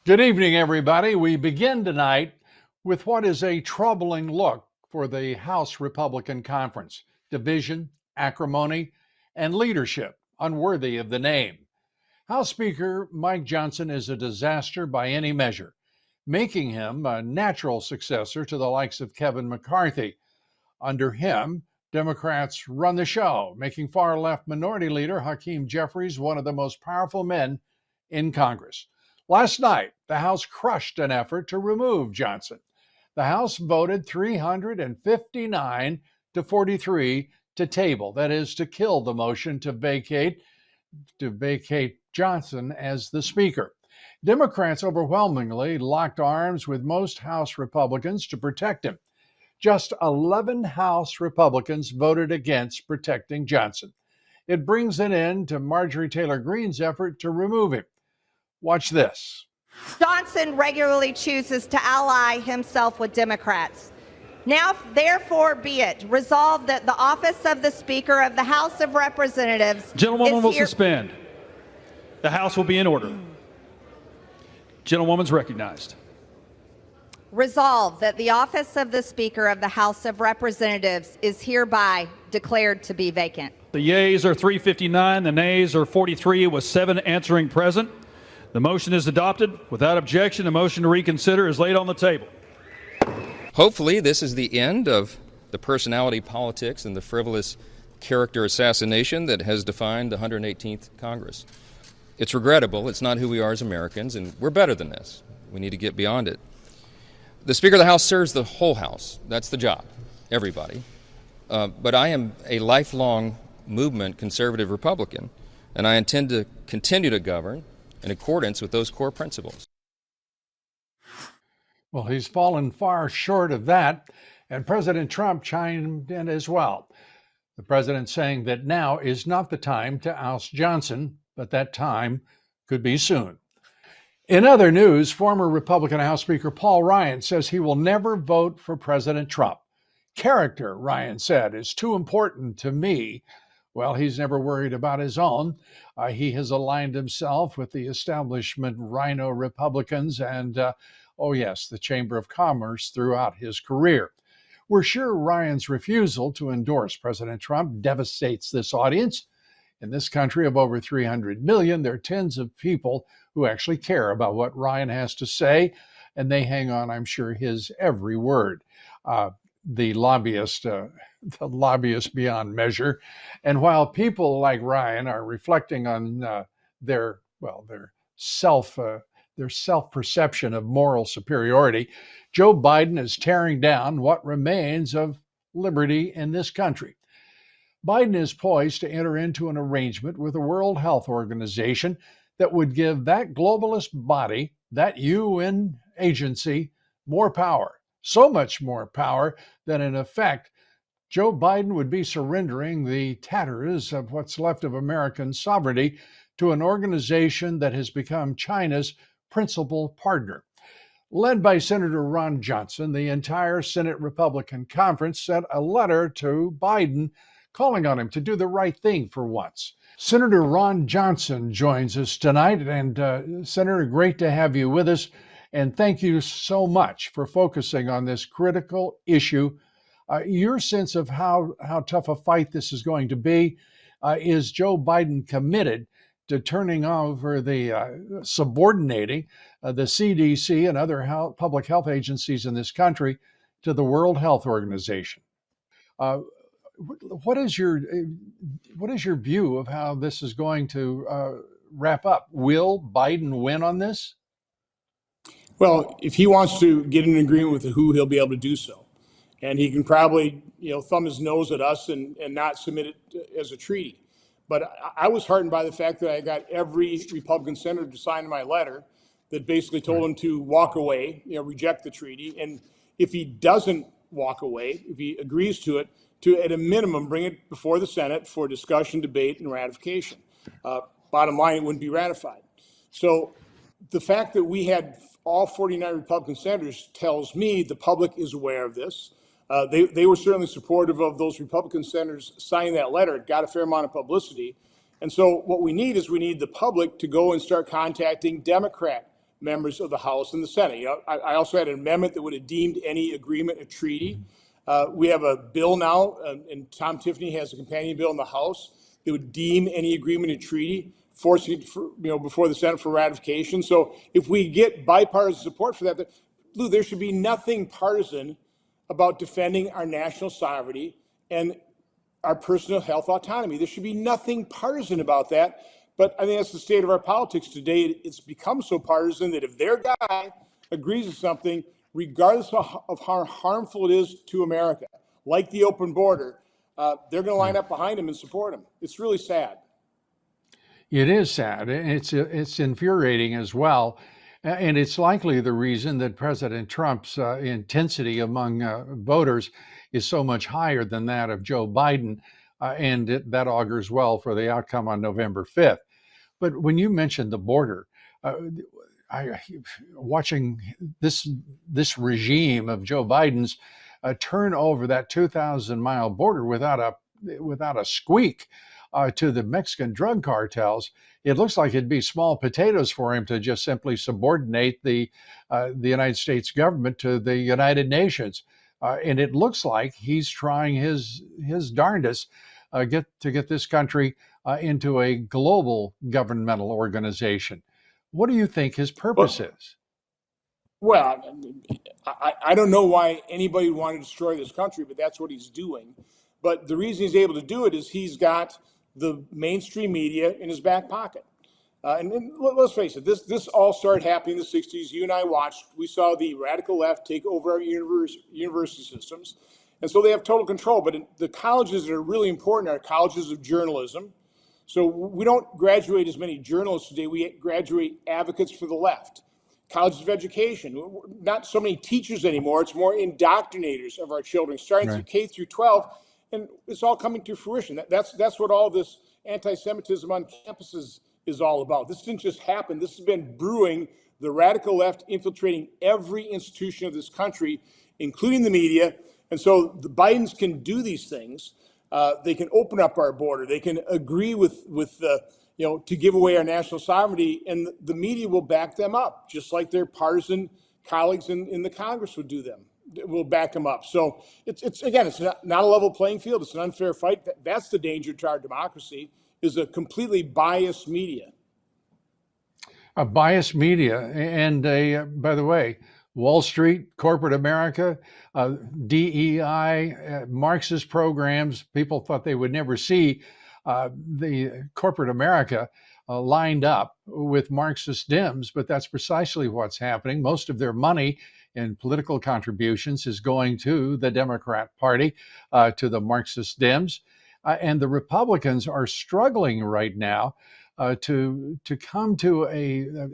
Good evening, everybody. We begin tonight with what is a troubling look for the House Republican Conference: division, acrimony, and leadership unworthy of the name. House Speaker Mike Johnson is a disaster by any measure, making him a natural successor to the likes of Kevin McCarthy. Under him, Democrats run the show, making far left Minority Leader Hakeem Jeffries one of the most powerful men in Congress. Last night, the House crushed an effort to remove Johnson. The House voted 359 to 43 to table, that is, to kill the motion to vacate Johnson as the Speaker. Democrats overwhelmingly locked arms with most House Republicans to protect him. Just 11 House Republicans voted against protecting Johnson. It brings an end to Marjorie Taylor Greene's effort to remove him. Watch this. Johnson regularly chooses to ally himself with Democrats. Now, therefore, be it resolved that the office of the Speaker of the House of Representatives. Gentlewoman will suspend. The House will be in order. Gentlewoman's recognized. Resolved that the office of the Speaker of the House of Representatives is hereby declared to be vacant. The yeas are 359, the nays are 43, with 7 answering present. The motion is adopted. Without objection, a motion to reconsider is laid on the table. Hopefully, this is the end of the personality politics and the frivolous character assassination that has defined the 118th Congress. It's regrettable. It's not who we are as Americans, and we're better than this. We need to get beyond it. The Speaker of the House serves the whole House. That's the job, everybody. But I am a lifelong movement conservative Republican, and I intend to continue to govern in accordance with those core principles. Well, he's fallen far short of that, and President Trump chimed in as well. The president saying that now is not the time to oust Johnson, but that time could be soon. In other news, former Republican House Speaker Paul Ryan says he will never vote for President Trump. Character, Ryan said, is too important to me. Well, he's never worried about his own. He has aligned himself with the establishment Rhino Republicans and, the Chamber of Commerce throughout his career. We're sure Ryan's refusal to endorse President Trump devastates this audience. In this country of over 300 million, there are tens of people who actually care about what Ryan has to say, and they hang on, I'm sure, his every word. The lobbyist beyond measure. And while people like Ryan are reflecting on their self-perception of moral superiority, Joe Biden is tearing down what remains of liberty in this country. Biden is poised to enter into an arrangement with the World Health Organization that would give that globalist body, that UN agency, more power. So much more power that, in effect, Joe Biden would be surrendering the tatters of what's left of American sovereignty to an organization that has become China's principal partner. Led by Senator Ron Johnson, the entire Senate Republican Conference sent a letter to Biden calling on him to do the right thing for once. Senator Ron Johnson joins us tonight. And Senator, great to have you with us. And thank you so much for focusing on this critical issue. Your sense of how tough a fight this is going to be, is Joe Biden committed to turning over subordinating the CDC and other public health agencies in this country to the World Health Organization? What is your view of how this is going to wrap up? Will Biden win on this? Well, if he wants to get an agreement with the WHO, he'll be able to do so. And he can probably, thumb his nose at us and not submit it as a treaty. But I was heartened by the fact that I got every Republican senator to sign my letter that basically told him to walk away, reject the treaty. And if he doesn't walk away, if he agrees to it, to at a minimum bring it before the Senate for discussion, debate, and ratification. Bottom line, it wouldn't be ratified. So the fact that we had all 49 Republican senators tells me the public is aware of this. They were certainly supportive of those Republican senators signing that letter. It got a fair amount of publicity. And so what we need is the public to go and start contacting Democrat members of the House and the Senate. You know, I also had an amendment that would have deemed any agreement a treaty. We have a bill now, and Tom Tiffany has a companion bill in the House that would deem any agreement a treaty, forcing it before the Senate for ratification. So if we get bipartisan support for that, Lou, there should be nothing partisan about defending our national sovereignty and our personal health autonomy. There should be nothing partisan about that. But I think that's the state of our politics today. It's become so partisan that if their guy agrees with something, regardless of how harmful it is to America, like the open border, they're going to line up behind him and support him. It's really sad. It is sad. It's infuriating as well. And it's likely the reason that President Trump's intensity among voters is so much higher than that of Joe Biden. And that augurs well for the outcome on November 5th. But when you mentioned the border, watching this regime of Joe Biden's turn over that 2,000-mile border without a squeak to the Mexican drug cartels, it looks like it'd be small potatoes for him to just simply subordinate the United States government to the United Nations. And it looks like he's trying his darndest to get this country into a global governmental organization. What do you think his purpose is? Well, I don't know why anybody would want to destroy this country, but that's what he's doing. But the reason he's able to do it is he's got the mainstream media in his back pocket. And let's face it, this all started happening in the 60s. You and I watched. We saw the radical left take over our university systems. And so they have total control. But the colleges that are really important are colleges of journalism. So we don't graduate as many journalists today. We graduate advocates for the left. Colleges of education, not so many teachers anymore. It's more indoctrinators of our children, starting through K through 12. And it's all coming to fruition. That's what all this anti-Semitism on campuses is all about. This didn't just happen. This has been brewing, the radical left infiltrating every institution of this country, including the media. And so the Bidens can do these things. They can open up our border. They can agree with to give away our national sovereignty, and the media will back them up, just like their partisan colleagues in the Congress would do them. Will back them up. So it's not a level playing field. It's an unfair fight. That's the danger to our democracy, is a completely biased media. A biased media, and by the way, Wall Street, corporate America, DEI, Marxist programs. People thought they would never see the corporate America lined up with Marxist Dems, but that's precisely what's happening. Most of their money in political contributions is going to the Democrat Party, to the Marxist Dems, and the Republicans are struggling right now to come to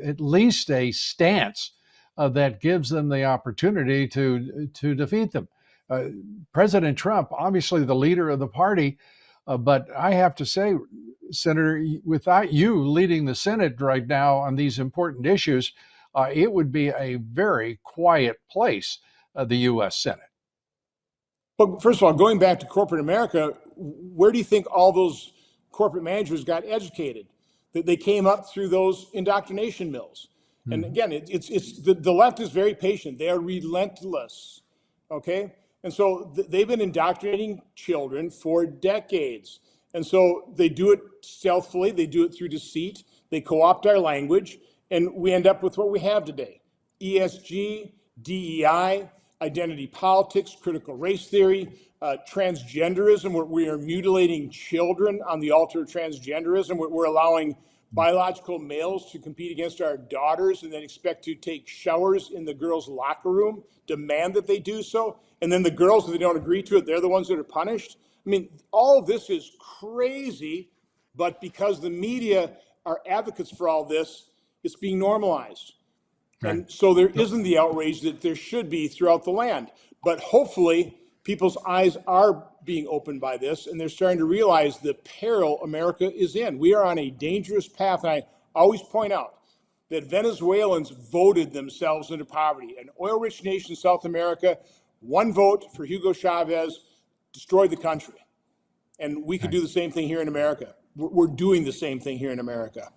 at least a stance that gives them the opportunity to defeat them. President Trump, obviously the leader of the party, but I have to say, Senator, without you leading the Senate right now on these important issues, it would be a very quiet place, the U.S. Senate. But first of all, going back to corporate America, where do you think all those corporate managers got educated? That they came up through those indoctrination mills. And again, it's the left is very patient. They are relentless, okay? And so they've been indoctrinating children for decades. And so they do it stealthily. They do it through deceit. They co-opt our language. And we end up with what we have today: ESG, DEI, identity politics, critical race theory, transgenderism, where we are mutilating children on the altar of transgenderism. We're allowing biological males to compete against our daughters and then expect to take showers in the girls' locker room, demand that they do so. And then the girls, if they don't agree to it, they're the ones that are punished. I mean, all of this is crazy, but because the media are advocates for all this, it's being normalized. Right. And so there isn't the outrage that there should be throughout the land. But hopefully people's eyes are being opened by this, and they're starting to realize the peril America is in. We are on a dangerous path. And I always point out that Venezuelans voted themselves into poverty. An oil-rich nation, South America, one vote for Hugo Chavez destroyed the country. And we could do the same thing here in America. We're doing the same thing here in America.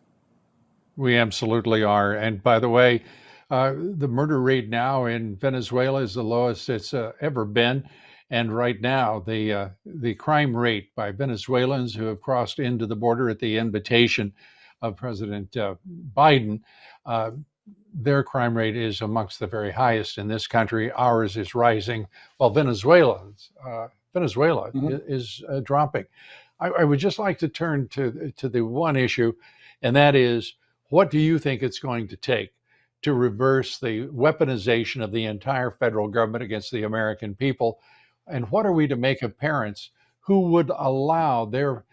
We absolutely are. And by the way, the murder rate now in Venezuela is the lowest it's ever been. And right now, the crime rate by Venezuelans who have crossed into the border at the invitation of President Biden, their crime rate is amongst the very highest in this country. Ours is rising, while Venezuela is dropping. I would just like to turn to the one issue, and that is, what do you think it's going to take to reverse the weaponization of the entire federal government against the American people? And what are we to make of parents who would allow their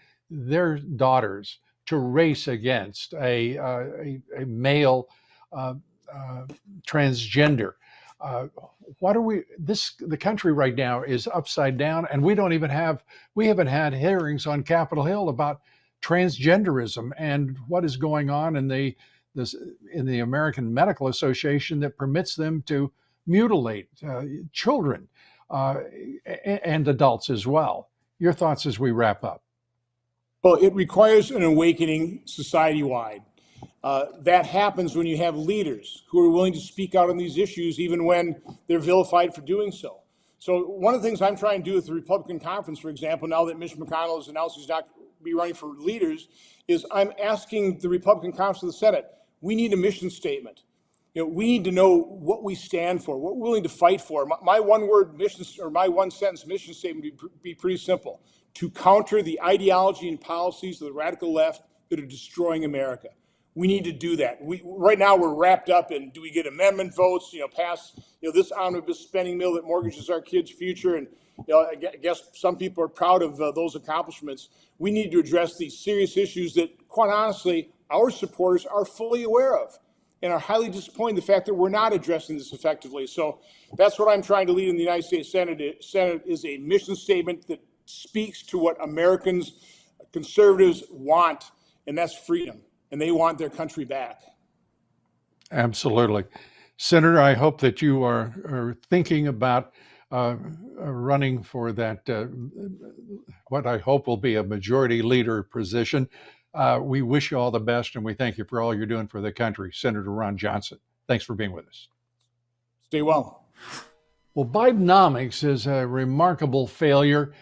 daughters to race against a male transgender? The country right now is upside down, and we haven't had hearings on Capitol Hill about transgenderism and what is going on in the American Medical Association that permits them to mutilate children and adults as well. Your thoughts as we wrap up? Well, it requires an awakening society-wide. That happens when you have leaders who are willing to speak out on these issues, even when they're vilified for doing so. So one of the things I'm trying to do with the Republican conference, for example, now that Mitch McConnell has announced he's not going to be running for leaders, is I'm asking the Republican conference of the Senate, we need a mission statement. We need to know what we stand for, what we're willing to fight for. My one-word mission, or my one-sentence mission statement would be pretty simple: to counter the ideology and policies of the radical left that are destroying America. We need to do that. Right now we're wrapped up in, do we get amendment votes, pass this omnibus spending bill that mortgages our kids' future, and I guess some people are proud of those accomplishments. We need to address these serious issues that, quite honestly, our supporters are fully aware of and are highly disappointed in the fact that we're not addressing this effectively. So that's what I'm trying to lead in the United States Senate. Senate is a mission statement that speaks to what Americans, conservatives want, and that's freedom. And they want their country back. Absolutely. Senator, I hope that you are thinking about running for that, what I hope will be a majority leader position. We wish you all the best, and we thank you for all you're doing for the country. Senator Ron Johnson, thanks for being with us. Stay well. Well, Bidenomics is a remarkable failure.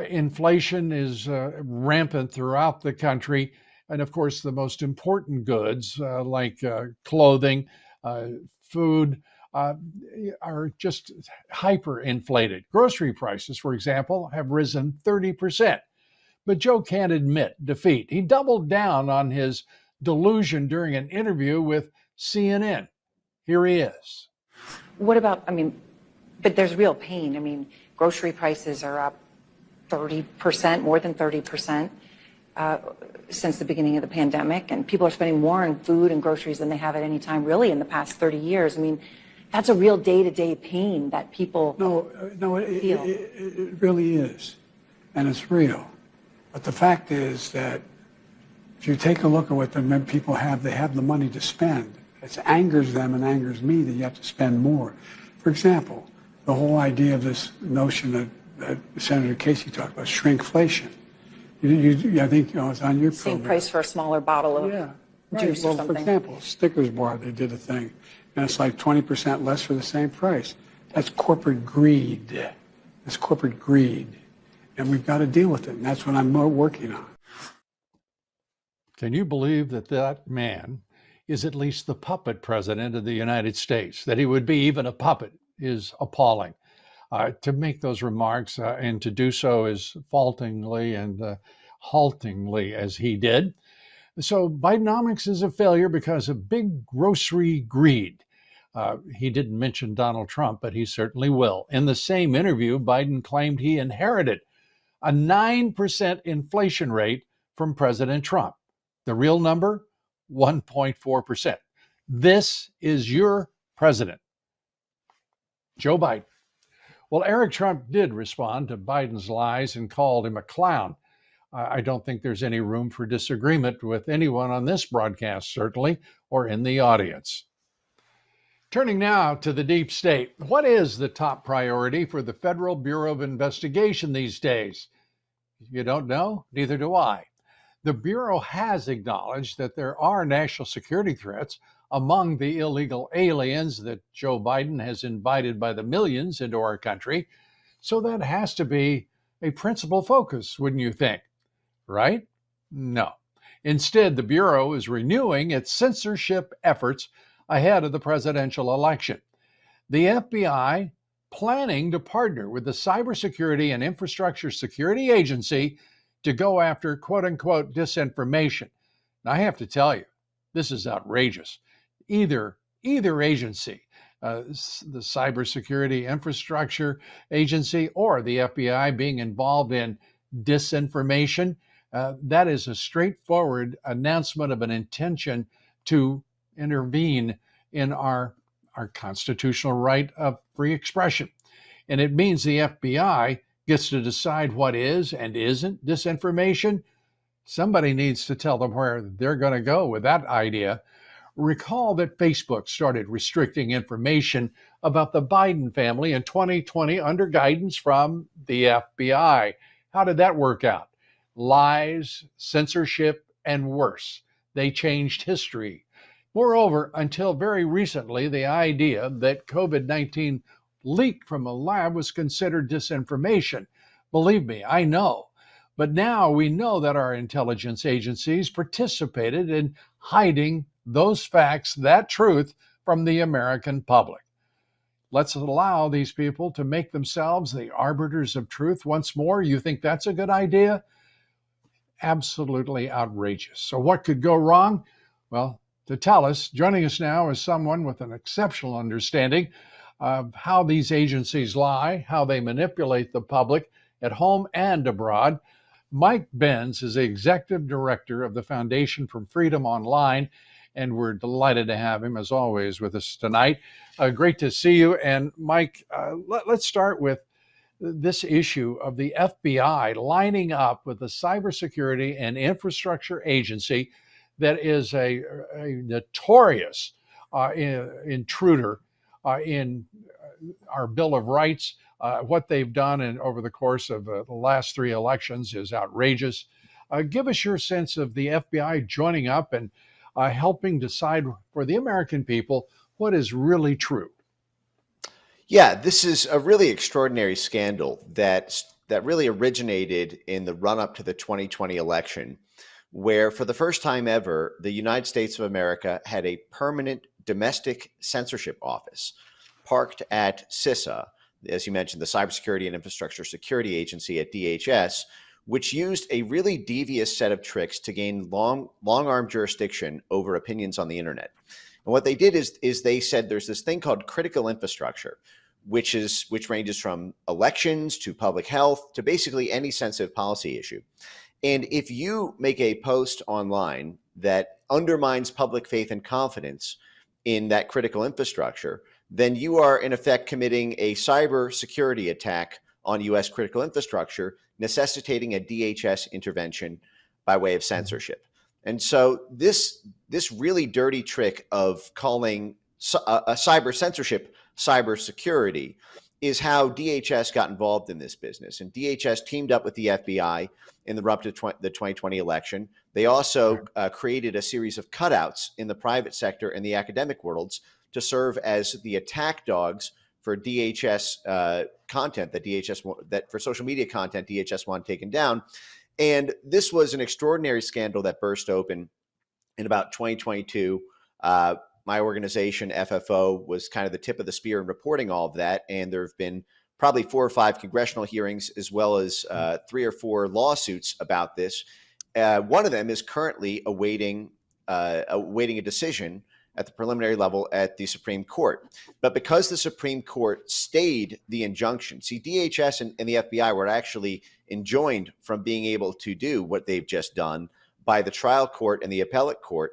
Inflation is rampant throughout the country. And of course, the most important goods like clothing, food, are just hyperinflated. Grocery prices, for example, have risen 30%. But Joe can't admit defeat. He doubled down on his delusion during an interview with CNN. Here he is. What about, but there's real pain. Grocery prices are up 30%, more than 30%. Since the beginning of the pandemic, and people are spending more on food and groceries than they have at any time really in the past 30 years. That's a real day-to-day pain that people feel. It really is, and it's real. But the fact is that if you take a look at what the people have, they have the money to spend. It angers them and angers me that you have to spend more. For example, the whole idea of this notion that Senator Casey talked about, shrinkflation. I think it's on your program. Same price for a smaller bottle of juice or something. For example, Snickers bar, they did a thing, and it's like 20% less for the same price. That's corporate greed. That's corporate greed, and we've got to deal with it, and that's what I'm working on. Can you believe that man is at least the puppet president of the United States? That he would be even a puppet is appalling. To make those remarks and to do so as faultingly and haltingly as he did. So Bidenomics is a failure because of big grocery greed. He didn't mention Donald Trump, but he certainly will. In the same interview, Biden claimed he inherited a 9% inflation rate from President Trump. The real number, 1.4%. This is your president, Joe Biden. Well, Eric Trump did respond to Biden's lies and called him a clown. I don't think there's any room for disagreement with anyone on this broadcast, certainly, or in the audience. Turning now to the deep state. What is the top priority for the Federal Bureau of Investigation these days? You don't know? Neither do I. The Bureau has acknowledged that there are national security threats among the illegal aliens that Joe Biden has invited by the millions into our country. So that has to be a principal focus, wouldn't you think? Right? No. Instead, the Bureau is renewing its censorship efforts ahead of the presidential election. The FBI planning to partner with the Cybersecurity and Infrastructure Security Agency to go after quote unquote disinformation. Now, I have to tell you, this is outrageous. Either agency, the Cybersecurity Infrastructure Agency or the FBI being involved in disinformation, that is a straightforward announcement of an intention to intervene in our constitutional right of free expression. And it means the FBI gets to decide what is and isn't disinformation. Somebody needs to tell them where they're going to go with that idea. Recall that Facebook started restricting information about the Biden family in 2020 under guidance from the FBI. How did that work out? Lies, censorship, and worse. They changed history. Moreover, until very recently, the idea that COVID-19 leaked from a lab was considered disinformation. Believe me, I know. But now we know that our intelligence agencies participated in hiding those facts, that truth, from the American public. Let's allow these people to make themselves the arbiters of truth once more. You think that's a good idea? Absolutely outrageous. So what could go wrong? Well, to tell us, joining us now is someone with an exceptional understanding of how these agencies lie, how they manipulate the public at home and abroad. Mike Benz is the executive director of the Foundation for Freedom Online, and we're delighted to have him, as always, with us tonight. Great to see you. And Mike, let's start with this issue of the FBI lining up with the Cybersecurity and Infrastructure Agency that is a notorious intruder in our Bill of Rights. What they've done over the course of the last 3 elections is outrageous. Give us your sense of the FBI joining up and helping decide for the American people what is really true. Yeah, this is a really extraordinary scandal that really originated in the run-up to the 2020 election, where for the first time ever, the United States of America had a permanent domestic censorship office parked at CISA, as you mentioned, the Cybersecurity and Infrastructure Security Agency at DHS, which used a really devious set of tricks to gain long-arm jurisdiction over opinions on the internet. And what they did is they said there's this thing called critical infrastructure, which ranges from elections to public health to basically any sensitive policy issue. And if you make a post online that undermines public faith and confidence in that critical infrastructure, then you are in effect committing a cyber security attack on U.S. critical infrastructure, necessitating a DHS intervention by way of censorship. And so this really dirty trick of calling a cyber censorship cyber security is how DHS got involved in this business. And DHS teamed up with the FBI in the run-up to the 2020 election. They also created a series of cutouts in the private sector and the academic worlds to serve as the attack dogs for DHS content that for social media content DHS wanted taken down. And this was an extraordinary scandal that burst open in about 2022. My organization, FFO, was kind of the tip of the spear in reporting all of that. And there have been probably 4 or 5 congressional hearings, as well as 3 or 4 lawsuits about this. One of them is currently awaiting a decision at the preliminary level at the Supreme Court. But because the Supreme Court stayed the injunction, see, DHS and the FBI were actually enjoined from being able to do what they've just done by the trial court and the appellate court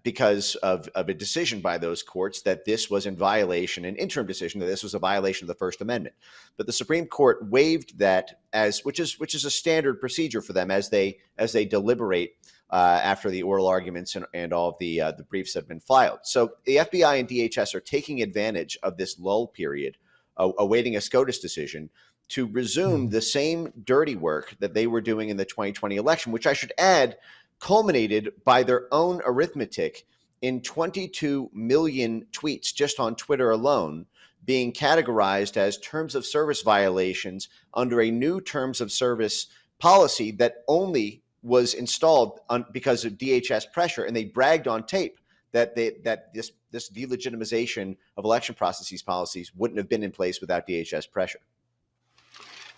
because of a decision by those courts that this was in violation, an interim decision that this was a violation of the First Amendment. But the Supreme Court waived that, which is a standard procedure for them as they deliberate after the oral arguments and all of the briefs that have been filed. So the FBI and DHS are taking advantage of this lull period awaiting a SCOTUS decision to resume the same dirty work that they were doing in the 2020 election, which I should add culminated by their own arithmetic in 22 million tweets just on Twitter alone being categorized as terms of service violations under a new terms of service policy that only was installed because of DHS pressure. And they bragged on tape that this delegitimization of election processes policies wouldn't have been in place without DHS pressure.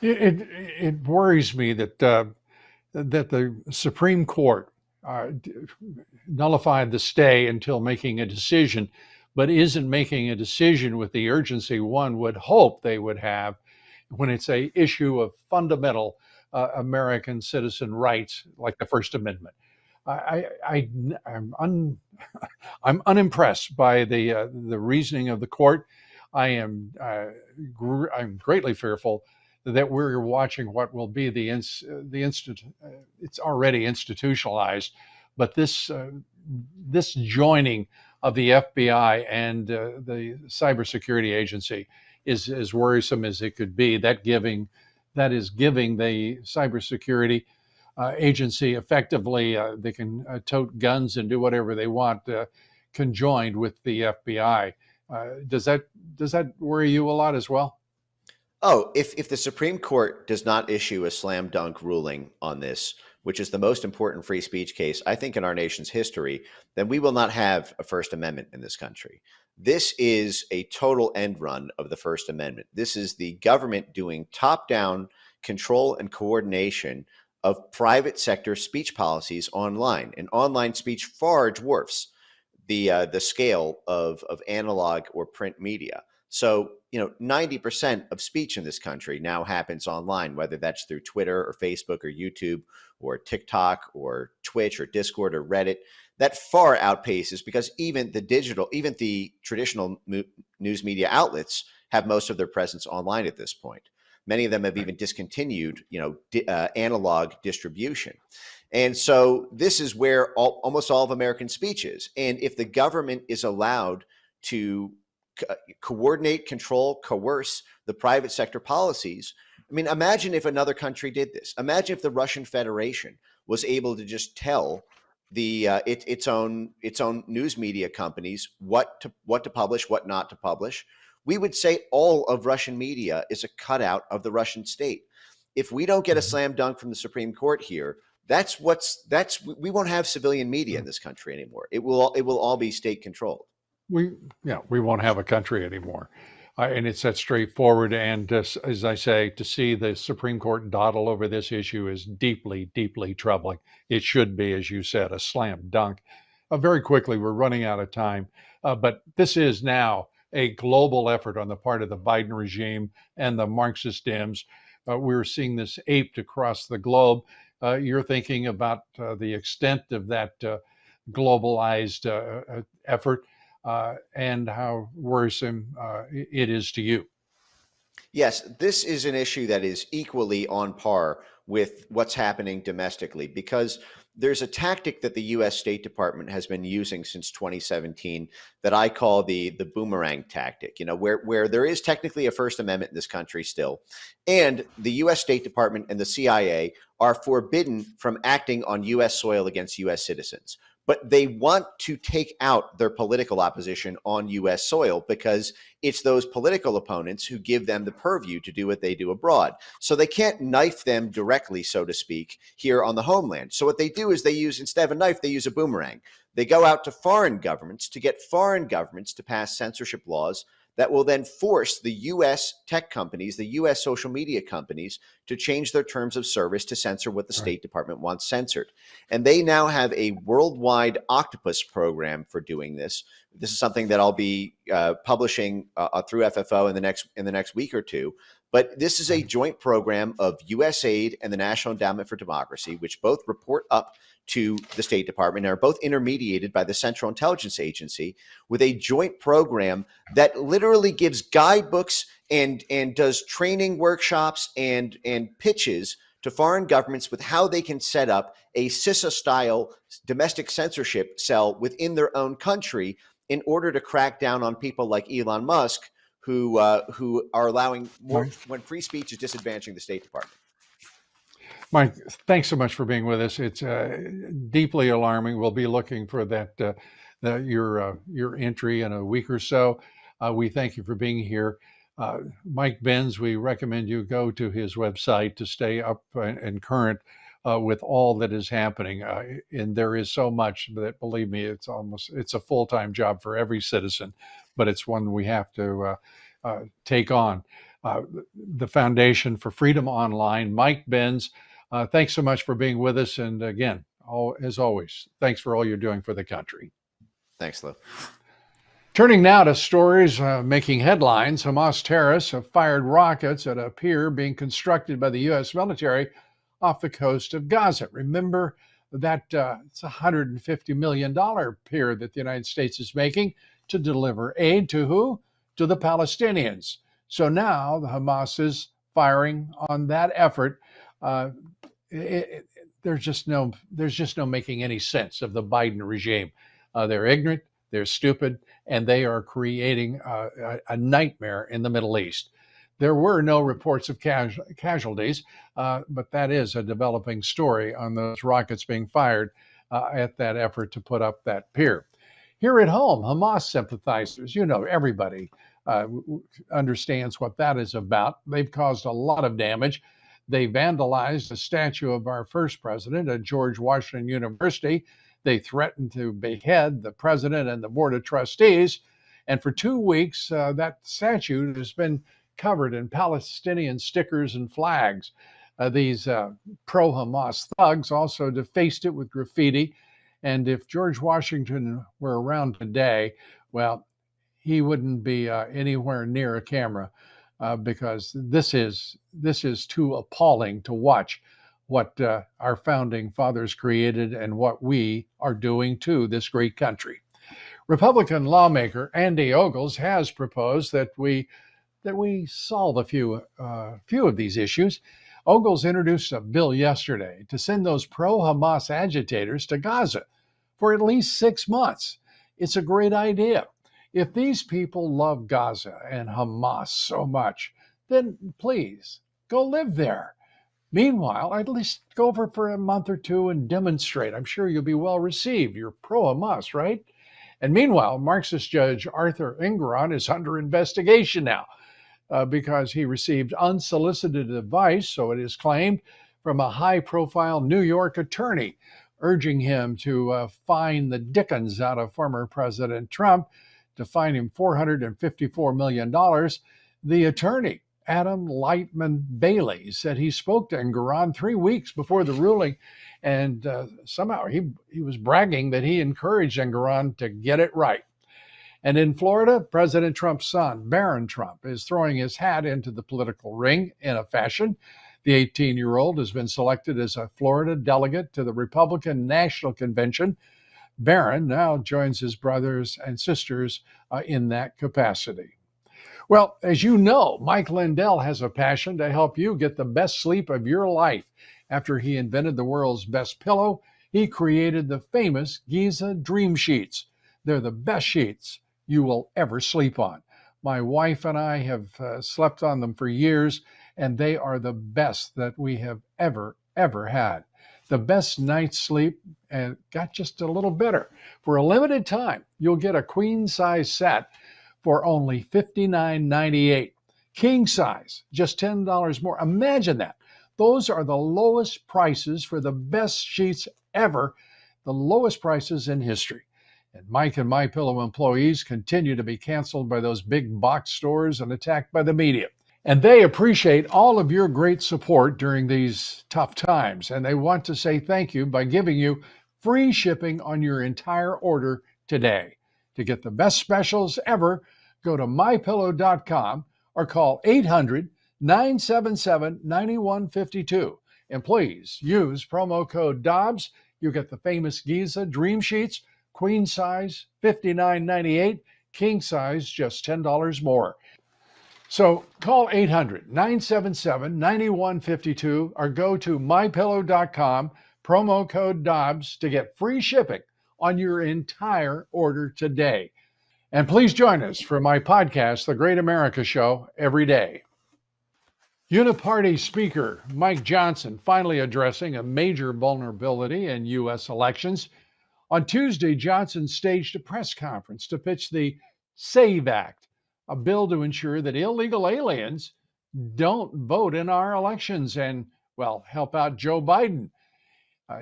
It worries me that that the Supreme Court nullified the stay until making a decision, but isn't making a decision with the urgency one would hope they would have when it's a issue of fundamental American citizen rights like the First Amendment. I'm unimpressed by the reasoning of the court. I'm greatly fearful that we're watching what will be it's already institutionalized, but this joining of the FBI and the cybersecurity agency is as worrisome as it could be. That is giving the cybersecurity agency effectively they can tote guns and do whatever they want conjoined with the FBI. Does that worry you a lot as well? Oh, if the Supreme Court does not issue a slam dunk ruling on this, which is the most important free speech case, I think, in our nation's history, then we will not have a First Amendment in this country. This is a total end run of the First Amendment. This is the government doing top-down control and coordination of private sector speech policies online. And online speech far dwarfs the scale of analog or print media. So, 90% of speech in this country now happens online, whether that's through Twitter or Facebook or YouTube or TikTok or Twitch or Discord or Reddit. That far outpaces, because even the traditional news media outlets have most of their presence online at this point. Many of them have even discontinued, analog distribution. And so this is where almost all of American speech is. And if the government is allowed to coordinate, control, coerce the private sector policies, I mean, imagine if another country did this. Imagine if the Russian Federation was able to just tell its own news media companies what to publish, what not to publish. We would say all of Russian media is a cutout of the Russian state. If we don't get a slam dunk from the Supreme Court here, we won't have civilian media in this country anymore. It will all be state controlled. We won't have a country anymore. And it's that straightforward. And as I say, to see the Supreme Court dawdle over this issue is deeply, deeply troubling. It should be, as you said, a slam dunk. Very quickly, we're running out of time. But this is now a global effort on the part of the Biden regime and the Marxist Dems. We're seeing this aped across the globe. You're thinking about the extent of that globalized effort and how worrisome it is to you. Yes, this is an issue that is equally on par with what's happening domestically, because there's a tactic that the U.S. State Department has been using since 2017 that I call the boomerang tactic, where there is technically a First Amendment in this country still, and the U.S. State Department and the CIA are forbidden from acting on U.S. soil against U.S. citizens. But they want to take out their political opposition on U.S. soil because it's those political opponents who give them the purview to do what they do abroad. So they can't knife them directly, so to speak, here on the homeland. So what they do is instead of a knife, they use a boomerang. They go out to foreign governments to get foreign governments to pass censorship laws that will then force the U.S. tech companies, the U.S. social media companies, to change their terms of service to censor what the State Department wants censored. And they now have a worldwide octopus program for doing this. This is something that I'll be publishing through FFO in the next week or two. But this is a joint program of USAID and the National Endowment for Democracy, which both report up to the State Department and are both intermediated by the Central Intelligence Agency, with a joint program that literally gives guidebooks and does training workshops and pitches to foreign governments with how they can set up a CISA-style domestic censorship cell within their own country in order to crack down on people like Elon Musk, who are allowing more Mike? when free speech is disadvantaging the State Department. Mike, thanks so much for being with us. It's deeply alarming. We'll be looking for your entry in a week or so. We thank you for being here. Mike Benz, we recommend you go to his website to stay up and current with all that is happening. And there is so much that, believe me, it's a full-time job for every citizen, but it's one we have to take on. The Foundation for Freedom Online, Mike Benz, thanks so much for being with us. And again, as always, thanks for all you're doing for the country. Thanks, Lou. Turning now to stories making headlines, Hamas terrorists have fired rockets at a pier being constructed by the U.S. military off the coast of Gaza. Remember that it's a $150 million pier that the United States is making to deliver aid to who? To the Palestinians. So now the Hamas is firing on that effort. There's just no making any sense of the Biden regime. They're ignorant, they're stupid, and they are creating a nightmare in the Middle East. There were no reports of casualties, but that is a developing story on those rockets being fired at that effort to put up that pier. Here at home, Hamas sympathizers, everybody understands what that is about. They've caused a lot of damage. They vandalized a statue of our first president at George Washington University. They threatened to behead the president and the board of trustees. And for 2 weeks, that statue has been covered in Palestinian stickers and flags. These pro-Hamas thugs also defaced it with graffiti. And if George Washington were around today, well, he wouldn't be anywhere near a camera because this is too appalling to watch what our founding fathers created and what we are doing to this great country. Republican lawmaker Andy Ogles has proposed that we solve a few of these issues. Ogles introduced a bill yesterday to send those pro-Hamas agitators to Gaza for at least 6 months. It's a great idea. If these people love Gaza and Hamas so much, then please go live there. Meanwhile, at least go over for a month or two and demonstrate. I'm sure you'll be well received. You're pro-Hamas, right? And meanwhile, Marxist Judge Arthur Engoron is under investigation now because he received unsolicited advice, so it is claimed, from a high-profile New York attorney, urging him to fine the dickens out of former President Trump, to fine him $454 million. The attorney, Adam Lightman Bailey, said he spoke to Engoron 3 weeks before the ruling, and somehow he was bragging that he encouraged Engoron to get it right. And in Florida, President Trump's son, Barron Trump, is throwing his hat into the political ring in a fashion. The 18-year-old has been selected as a Florida delegate to the Republican National Convention. Barron now joins his brothers and sisters in that capacity. Well, as you know, Mike Lindell has a passion to help you get the best sleep of your life. After he invented the world's best pillow, he created the famous Giza Dream Sheets. They're the best sheets you will ever sleep on. My wife and I have slept on them for years, and they are the best that we have ever had. The best night's sleep and got just a little better. For a limited time, you'll get a queen size set for only $59.98. King size, just $10 more. Imagine that. Those are the lowest prices for the best sheets ever, the lowest prices in history. And Mike and MyPillow employees continue to be canceled by those big box stores and attacked by the media. And they appreciate all of your great support during these tough times. And they want to say thank you by giving you free shipping on your entire order today. To get the best specials ever, go to mypillow.com or call 800-977-9152. And please use promo code Dobbs. You get the famous Giza Dream Sheets, queen size, $59.98, king size, just $10 more. So call 800-977-9152 or go to mypillow.com, promo code Dobbs to get free shipping on your entire order today. And please join us for my podcast, The Great America Show, every day. Uniparty Speaker Mike Johnson finally addressing a major vulnerability in U.S. elections. On Tuesday, Johnson staged a press conference to pitch the SAVE Act, a bill to ensure that illegal aliens don't vote in our elections and, well, help out Joe Biden.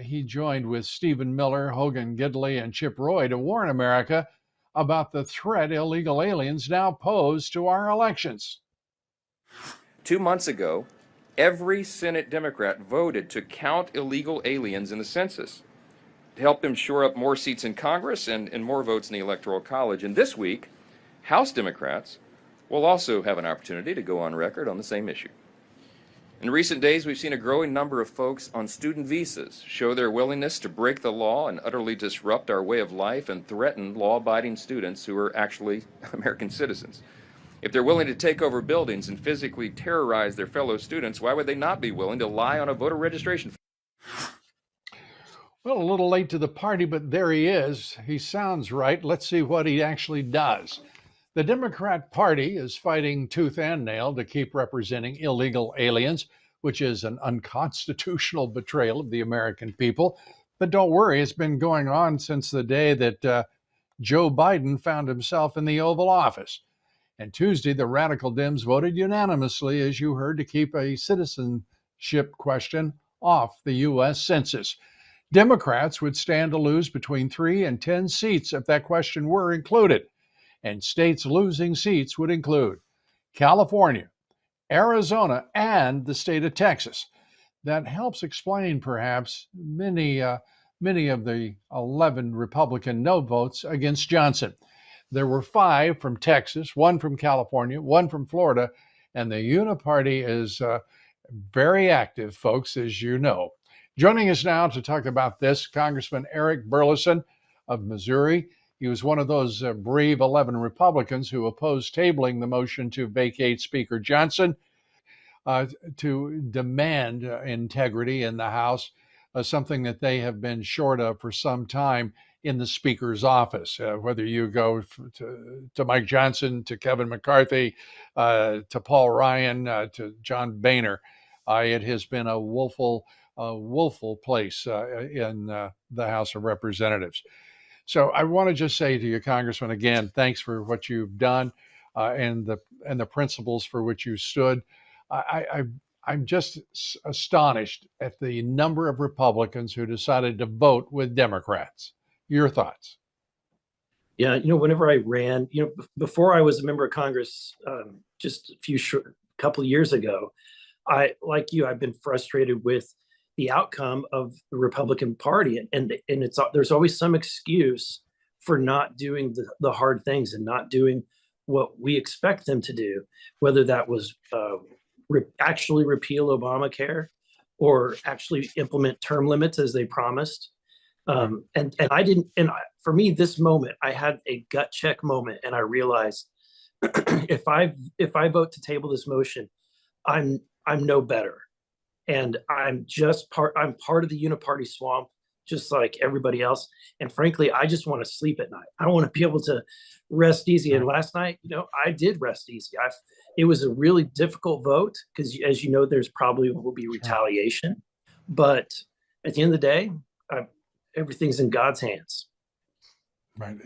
He joined with Stephen Miller, Hogan Gidley, and Chip Roy to warn America about the threat illegal aliens now pose to our elections. 2 months ago, every Senate Democrat voted to count illegal aliens in the census to help them shore up more seats in Congress and more votes in the Electoral College. And this week, House Democrats will also have an opportunity to go on record on the same issue. In recent days, we've seen a growing number of folks on student visas show their willingness to break the law and utterly disrupt our way of life and threaten law-abiding students who are actually American citizens. If they're willing to take over buildings and physically terrorize their fellow students, why would they not be willing to lie on a voter registration form? Well, a little late to the party, but there he is. He sounds right. Let's see what he actually does. The Democrat Party is fighting tooth and nail to keep representing illegal aliens, which is an unconstitutional betrayal of the American people. But don't worry, it's been going on since the day that Joe Biden found himself in the Oval Office. And Tuesday, the radical Dems voted unanimously, as you heard, to keep a citizenship question off the U.S. Census. Democrats would stand to lose between 3 and 10 seats if that question were included. And states losing seats would include California, Arizona, and the state of Texas. That helps explain, perhaps, many of the 11 Republican no votes against Johnson. There were 5 from Texas, 1 from California, 1 from Florida, and the Uniparty is very active, folks, as you know. Joining us now to talk about this, Congressman Eric Burleson of Missouri. He was one of those brave 11 Republicans who opposed tabling the motion to vacate Speaker Johnson to demand integrity in the House, something that they have been short of for some time in the Speaker's office. Whether you go to Mike Johnson, to Kevin McCarthy, to Paul Ryan, to John Boehner, it has been a woeful place in the House of Representatives. So I want to just say to you, Congressman, again, thanks for what you've done and the principles for which you stood. I'm just astonished at the number of Republicans who decided to vote with Democrats. Your thoughts? Yeah, whenever I ran, before I was a member of Congress, just couple of years ago, like you, I've been frustrated with the outcome of the Republican Party, and there's always some excuse for not doing the hard things and not doing what we expect them to do, whether that was actually repeal Obamacare or actually implement term limits as they promised. And I didn't. And for me, this moment, I had a gut check moment, and I realized if I vote to table this motion, I'm no better. And I'm part of the uniparty swamp, just like everybody else. And frankly, I just want to sleep at night. I want to be able to rest easy. And last night, I did rest easy. It was a really difficult vote because, as you know, there's probably will be retaliation. But at the end of the day, everything's in God's hands. Right,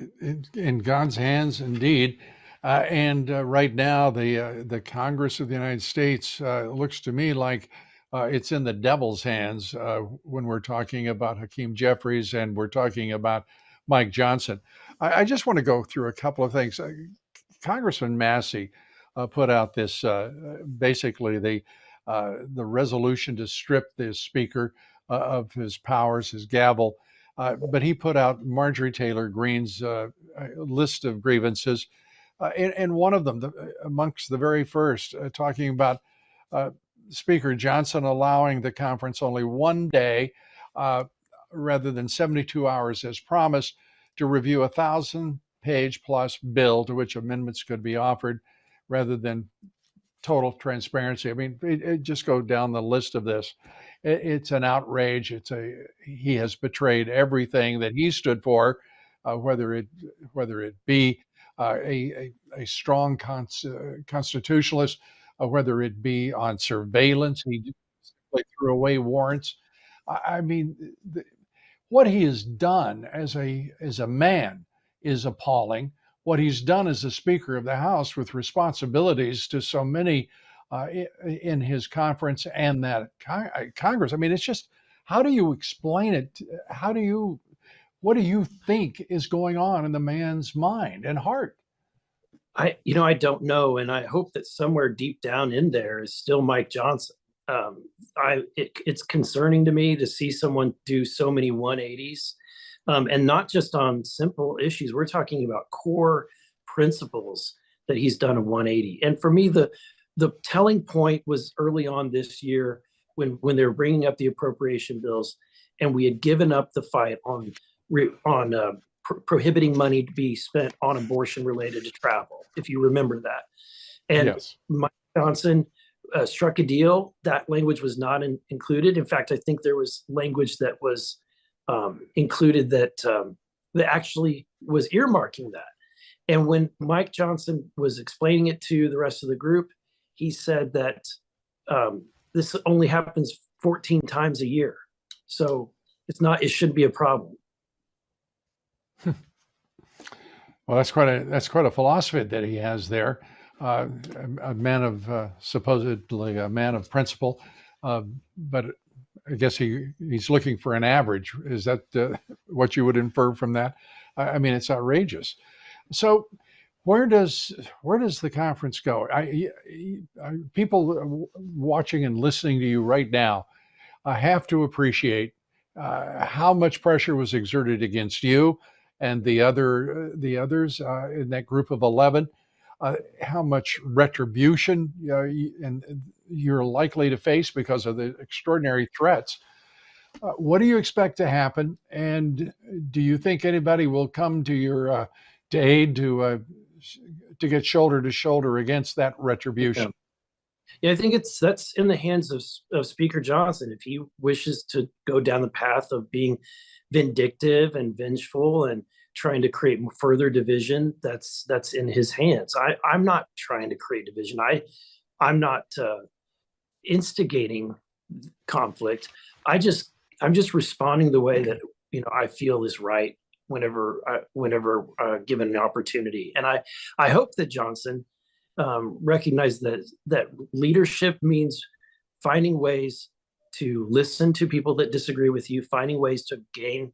in God's hands, indeed. And right now, the Congress of the United States looks to me like it's in the devil's hands when we're talking about Hakeem Jeffries and we're talking about Mike Johnson. I just want to go through a couple of things. Congressman Massey put out this basically the resolution to strip the Speaker of his powers, his gavel. But he put out Marjorie Taylor Greene's list of grievances, and one of them, amongst the very first, talking about Speaker Johnson allowing the conference only one day rather than 72 hours as promised to review a 1,000-page plus bill to which amendments could be offered rather than total transparency. I mean, it just go down the list of this. It's an outrage. He has betrayed everything that he stood for, whether it be a strong constitutionalist, whether it be on surveillance. He simply threw away warrants. I mean, what he has done as a man is appalling. What he's done as a Speaker of the House with responsibilities to so many in his conference and that Congress. I mean, it's just, how do you explain it? What do you think is going on in the man's mind and heart? I don't know, and I hope that somewhere deep down in there is still Mike Johnson. It's concerning to me to see someone do so many 180s, and not just on simple issues. We're talking about core principles that he's done a 180. And for me, the telling point was early on this year when they were bringing up the appropriation bills, and we had given up the fight on prohibiting money to be spent on abortion related to travel, if you remember that. And yes. Mike Johnson struck a deal. That language was not included. In fact, I think there was language that was included that actually was earmarking that. And when Mike Johnson was explaining it to the rest of the group, he said that this only happens 14 times a year. So it shouldn't be a problem. Well, that's quite a philosophy that he has there. A man of supposedly a man of principle, but I guess he's looking for an average. Is that what you would infer from that? I mean, it's outrageous. So, where does the conference go? People watching and listening to you right now have to appreciate how much pressure was exerted against you and the others in that group of 11. How much retribution and you're likely to face because of the extraordinary threats. What do you expect to happen? And do you think anybody will come to your to aid to get shoulder to shoulder against that retribution? Yeah, I think that's in the hands of Speaker Johnson. If he wishes to go down the path of being vindictive and vengeful and trying to create further division, that's in his hands. I'm not trying to create division. I'm not instigating conflict. I'm just responding the way that I feel is right whenever given an opportunity. And I hope that Johnson recognize that leadership means finding ways to listen to people that disagree with you, finding ways to gain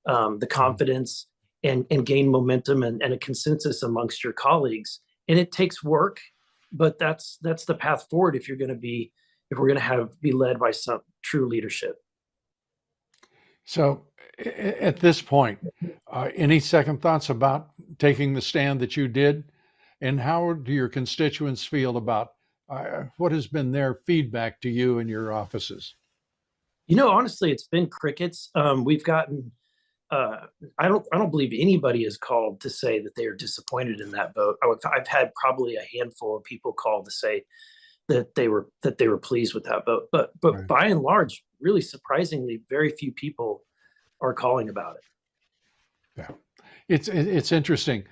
the confidence and gain momentum and a consensus amongst your colleagues. And it takes work, but that's the path forward if we're going to be led by some true leadership. So at this point, any second thoughts about taking the stand that you did? And how do your constituents feel about what has been their feedback to you and your offices? Honestly, it's been crickets. We've gotten, I don't believe anybody has called to say that they are disappointed in that vote. I've had probably a handful of people call to say that they were pleased with that vote. But right. By and large, really surprisingly, very few people are calling about it. Yeah, it's interesting.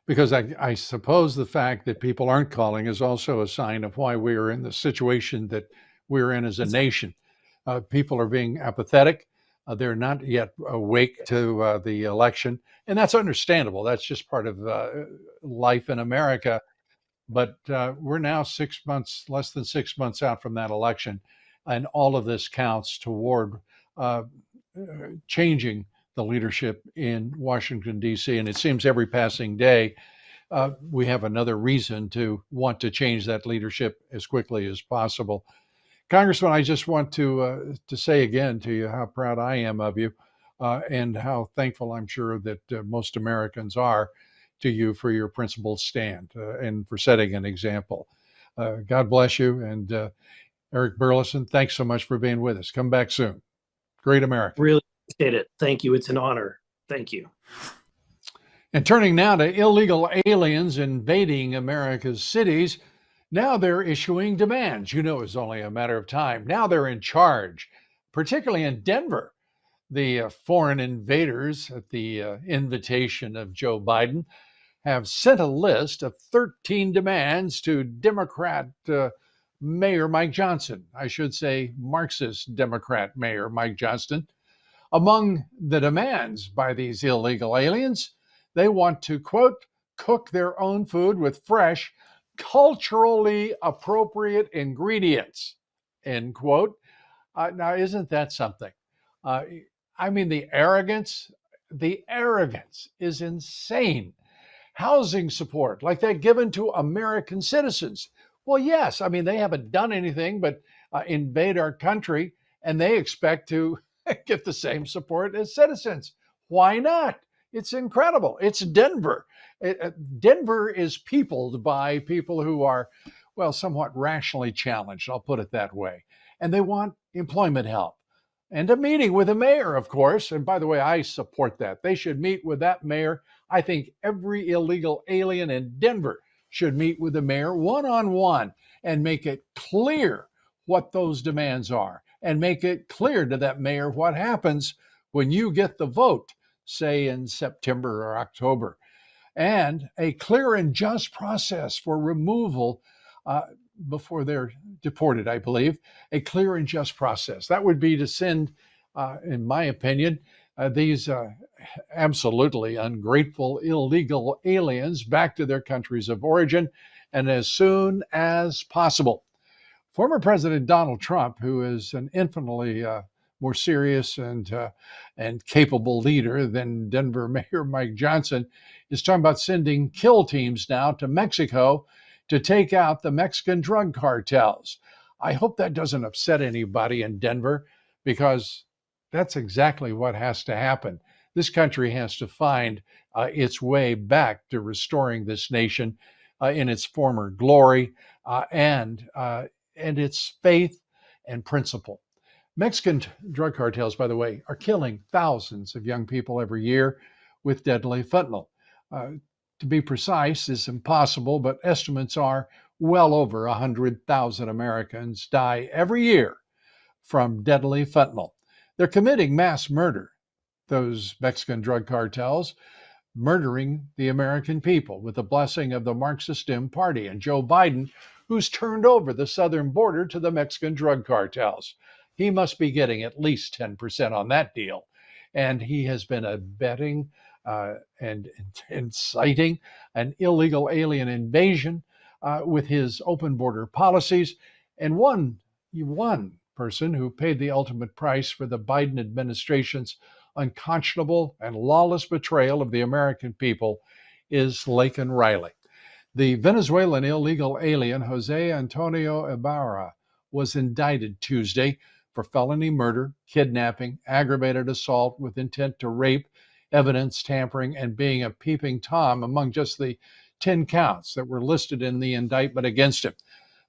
Because I suppose the fact that people aren't calling is also a sign of why we are in the situation that we're in as a nation. People are being apathetic. They're not yet awake to the election. And that's understandable. That's just part of life in America. But we're now less than 6 months out from that election. And all of this counts toward changing the leadership in Washington, D.C. And it seems every passing day, we have another reason to want to change that leadership as quickly as possible. Congressman, I just want to say again to you how proud I am of you and how thankful I'm sure that most Americans are to you for your principled stand and for setting an example. God bless you. And Eric Burleson, thanks so much for being with us. Come back soon. Great America. Really appreciate it. Thank you. It's an honor. Thank you. And turning now to illegal aliens invading America's cities, now they're issuing demands. It's only a matter of time. Now they're in charge, particularly in Denver. The foreign invaders, at the invitation of Joe Biden, have sent a list of 13 demands to Democrat Mayor Mike Johnson. I should say Marxist Democrat Mayor Mike Johnson. Among the demands by these illegal aliens, they want to, quote, cook their own food with fresh, culturally appropriate ingredients, end quote. Now, isn't that something? I mean, the arrogance is insane. Housing support like that given to American citizens. Well, yes, I mean, they haven't done anything but invade our country, and they expect to get the same support as citizens. Why not? It's incredible. It's Denver. Denver is peopled by people who are, well, somewhat rationally challenged, I'll put it that way. And they want employment help. And a meeting with the mayor, of course. And by the way, I support that. They should meet with that mayor. I think every illegal alien in Denver should meet with the mayor one-on-one and make it clear what those demands are, and make it clear to that mayor what happens when you get the vote, say in September or October, and a clear and just process for removal before they're deported, I believe, a clear and just process. That would be to send, in my opinion, these absolutely ungrateful, illegal aliens back to their countries of origin, and as soon as possible. Former President Donald Trump, who is an infinitely more serious and capable leader than Denver Mayor Mike Johnson, is talking about sending kill teams now to Mexico to take out the Mexican drug cartels. I hope that doesn't upset anybody in Denver, because that's exactly what has to happen. This country has to find its way back to restoring this nation in its former glory and its faith and principle. Mexican drug cartels, by the way, are killing thousands of young people every year with deadly fentanyl. To be precise is impossible, but estimates are well over 100,000 Americans die every year from deadly fentanyl. They're committing mass murder, those Mexican drug cartels, murdering the American people with the blessing of the Marxist-Dem Party and Joe Biden, who's turned over the southern border to the Mexican drug cartels. He must be getting at least 10% on that deal. And he has been abetting and inciting an illegal alien invasion with his open border policies. And one person who paid the ultimate price for the Biden administration's unconscionable and lawless betrayal of the American people is Laken Riley. The Venezuelan illegal alien Jose Antonio Ibarra was indicted Tuesday for felony murder, kidnapping, aggravated assault with intent to rape, evidence tampering, and being a peeping Tom among just the 10 counts that were listed in the indictment against him.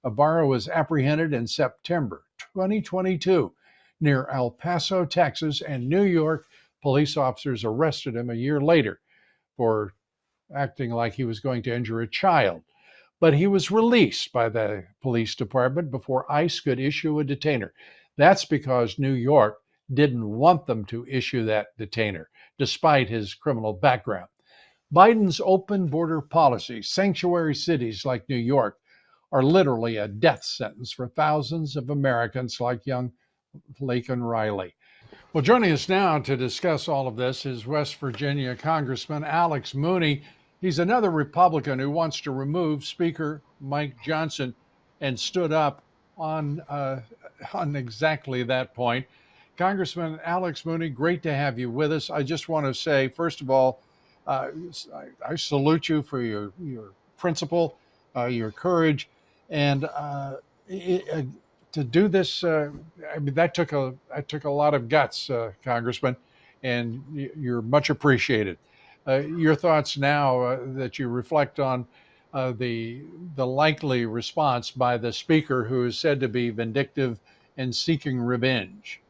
Ibarra was apprehended in September 2022 near El Paso, Texas, and New York. Police officers arrested him a year later for acting like he was going to injure a child. But he was released by the police department before ICE could issue a detainer. That's because New York didn't want them to issue that detainer, despite his criminal background. Biden's open border policy, sanctuary cities like New York, are literally a death sentence for thousands of Americans like young Laken Riley. Well, joining us now to discuss all of this is West Virginia Congressman Alex Mooney. He's another Republican who wants to remove Speaker Mike Johnson and stood up on exactly that point. Congressman Alex Mooney, great to have you with us. I just want to say, first of all, I salute you for your principle, your courage, and to do this. I mean, that took a lot of guts, Congressman, and you're much appreciated. Your thoughts now that you reflect on the likely response by the speaker, who is said to be vindictive and seeking revenge.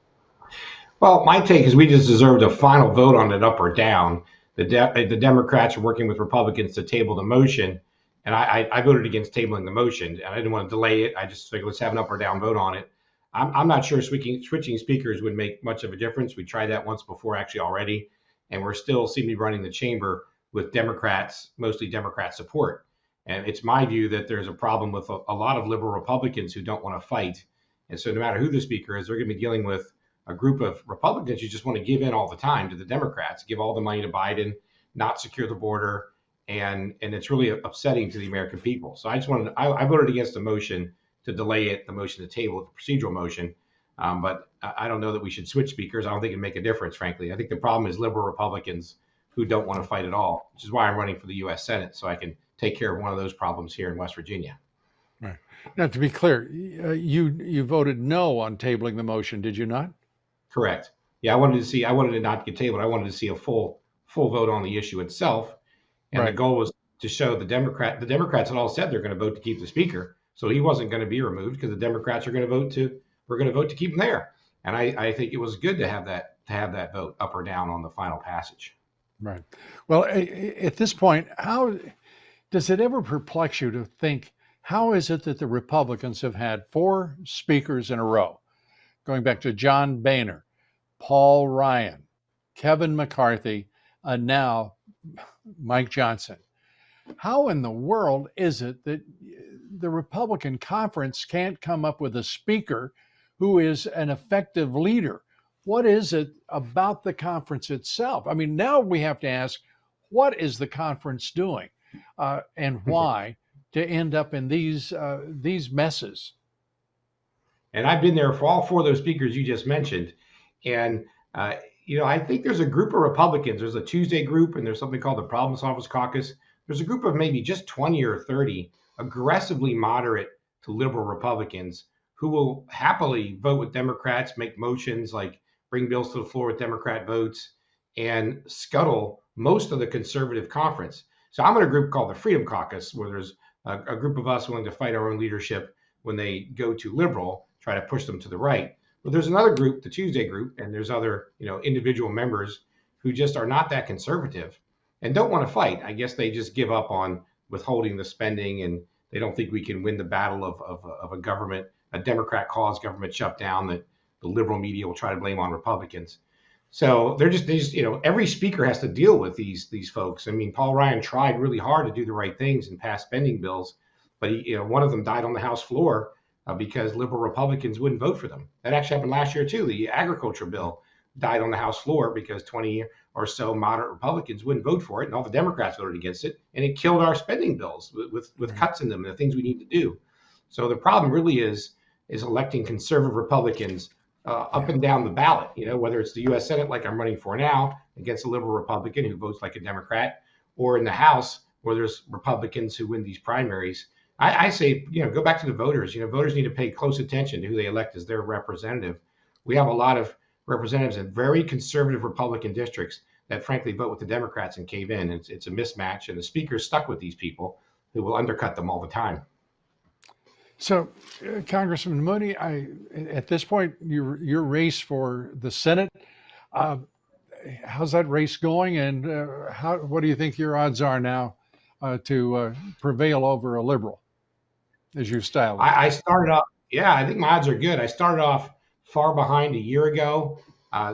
Well, my take is we just deserved a final vote on it, up or down. The Democrats are working with Republicans to table the motion, and I voted against tabling the motion, and I didn't want to delay it. I just figured let's have an up or down vote on it. I'm not sure switching speakers would make much of a difference. We tried that once before, actually, already, and we're still seem to be running the chamber with Democrats, mostly Democrat support. And it's my view that there's a problem with a lot of liberal Republicans who don't want to fight. And so no matter who the speaker is, they're going to be dealing with a group of Republicans who just want to give in all the time to the Democrats, give all the money to Biden, not secure the border. And it's really upsetting to the American people. So I voted against the motion to delay it, the motion to table it, the procedural motion. But I don't know that we should switch speakers. I don't think it'd make a difference, frankly. I think the problem is liberal Republicans who don't want to fight at all, which is why I'm running for the U.S. Senate, so I can take care of one of those problems here in West Virginia. Right. Now, to be clear, you voted no on tabling the motion, did you not? Correct. Yeah, I wanted it not to get tabled. I wanted to see a full vote on the issue itself. And Right. The goal was to show the Democrats had all said they're going to vote to keep the speaker. So he wasn't going to be removed because the Democrats are going to vote to keep him there. And I think it was good to have that vote up or down on the final passage. Right. Well, at this point, how does it ever perplex you to think, how is it that the Republicans have had 4 speakers in a row, going back to John Boehner, Paul Ryan, Kevin McCarthy, and now Mike Johnson? How in the world is it that the Republican conference can't come up with a speaker who is an effective leader? What is it about the conference itself? I mean, now we have to ask, what is the conference doing and why to end up in these messes? And I've been there for all 4 of those speakers you just mentioned. And, I think there's a group of Republicans. There's a Tuesday group, and there's something called the Problem Solvers Caucus. There's a group of maybe just 20 or 30 aggressively moderate to liberal Republicans who will happily vote with Democrats, make motions like bring bills to the floor with Democrat votes, and scuttle most of the conservative conference. So I'm in a group called the Freedom Caucus, where there's a group of us willing to fight our own leadership when they go too liberal, try to push them to the right. But there's another group, the Tuesday group, and there's other, individual members who just are not that conservative and don't want to fight. I guess they just give up on withholding the spending, and they don't think we can win the battle of a Democrat caused government shutdown that the liberal media will try to blame on Republicans. So they just every speaker has to deal with these folks. I mean, Paul Ryan tried really hard to do the right things and pass spending bills, but one of them died on the House floor because liberal Republicans wouldn't vote for them. That actually happened last year too. The agriculture bill died on the House floor because 20 or so moderate Republicans wouldn't vote for it, and all the Democrats voted against it, and it killed our spending bills with cuts in them and the things we need to do. So the problem really is electing conservative Republicans up and down the ballot, whether it's the U.S. Senate, like I'm running for now, against a liberal Republican who votes like a Democrat, or in the House, where there's Republicans who win these primaries. I say, go back to the voters. Voters need to pay close attention to who they elect as their representative. We have a lot of representatives in very conservative Republican districts that frankly vote with the Democrats and cave in. It's a mismatch, and the speaker's stuck with these people who will undercut them all the time. So, Congressman Mooney, at this point, your race for the Senate, how's that race going, and what do you think your odds are now to prevail over a liberal, as you style it? I started off, I think my odds are good. I started off far behind a year ago.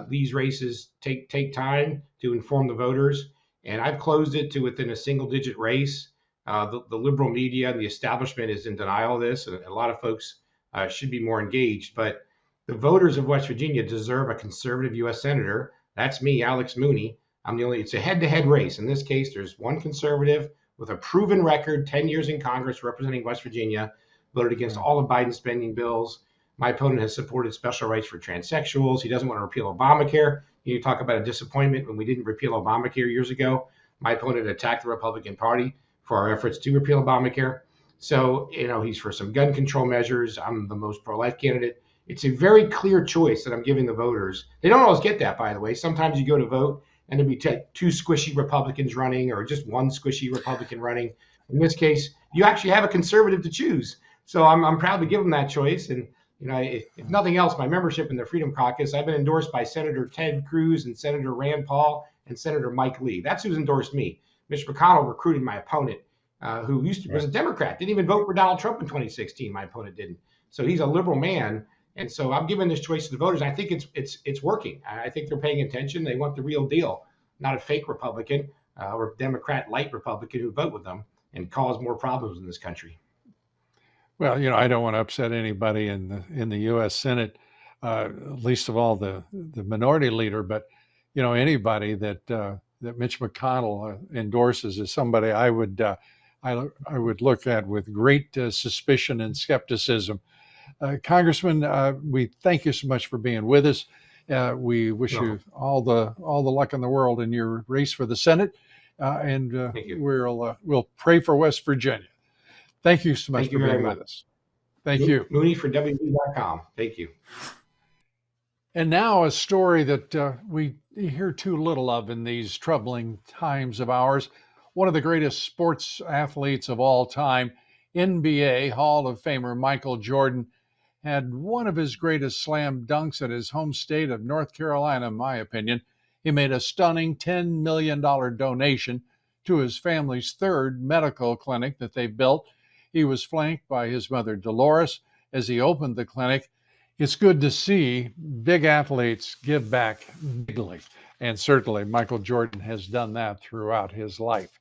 These races take time to inform the voters, and I've closed it to within a single-digit race. The liberal media and the establishment is in denial of this, and a lot of folks should be more engaged. But the voters of West Virginia deserve a conservative U.S. senator. That's me, Alex Mooney. It's a head-to-head race. In this case, there's one conservative with a proven record, 10 years in Congress representing West Virginia, voted against all of Biden's spending bills. My opponent has supported special rights for transsexuals. He doesn't want to repeal Obamacare. You talk about a disappointment when we didn't repeal Obamacare years ago. My opponent attacked the Republican Party for our efforts to repeal Obamacare. So, he's for some gun control measures. I'm the most pro-life candidate. It's a very clear choice that I'm giving the voters. They don't always get that, by the way. Sometimes you go to vote and there'll be 2 squishy Republicans running, or just 1 squishy Republican running. In this case, you actually have a conservative to choose. So I'm proud to give them that choice. And, if nothing else, my membership in the Freedom Caucus, I've been endorsed by Senator Ted Cruz and Senator Rand Paul and Senator Mike Lee. That's who's endorsed me. Mitch McConnell recruited my opponent, who was a Democrat, didn't even vote for Donald Trump in 2016. My opponent didn't. So he's a liberal man. And so I'm giving this choice to the voters. I think it's working. I think they're paying attention. They want the real deal, not a fake Republican. or Democrat light Republican who vote with them and cause more problems in this country. Well, I don't want to upset anybody in the U.S. Senate, least of all the minority leader. But anybody that Mitch McConnell endorses is somebody I would look at with great suspicion and skepticism. Congressman, we thank you so much for being with us. We wish you all the luck in the world in your race for the Senate, and we'll pray for West Virginia. Thank you so much for being with us. Thank you. Mooney for WB.com. Thank you. And now a story that we hear too little of in these troubling times of ours. One of the greatest sports athletes of all time, NBA Hall of Famer Michael Jordan, had one of his greatest slam dunks at his home state of North Carolina, in my opinion. He made a stunning $10 million donation to his family's third medical clinic that they built. He was flanked by his mother, Dolores, as he opened the clinic. It's good to see big athletes give back bigly. And certainly Michael Jordan has done that throughout his life.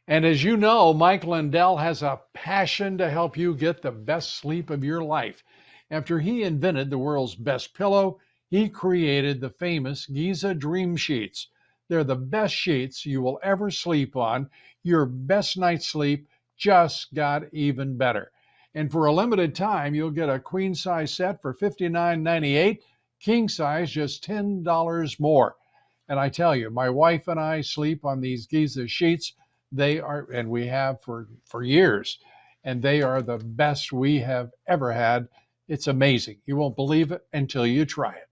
And as you know, Mike Lindell has a passion to help you get the best sleep of your life. After he invented the world's best pillow, he created the famous Giza Dream Sheets. They're the best sheets you will ever sleep on. Your best night's sleep just got even better. And for a limited time, you'll get a queen size set for $59.98, king size just $10 more. And I tell you, my wife and I sleep on these Giza sheets. They are, and we have for years, and they are the best we have ever had. It's amazing. You won't believe it until you try it.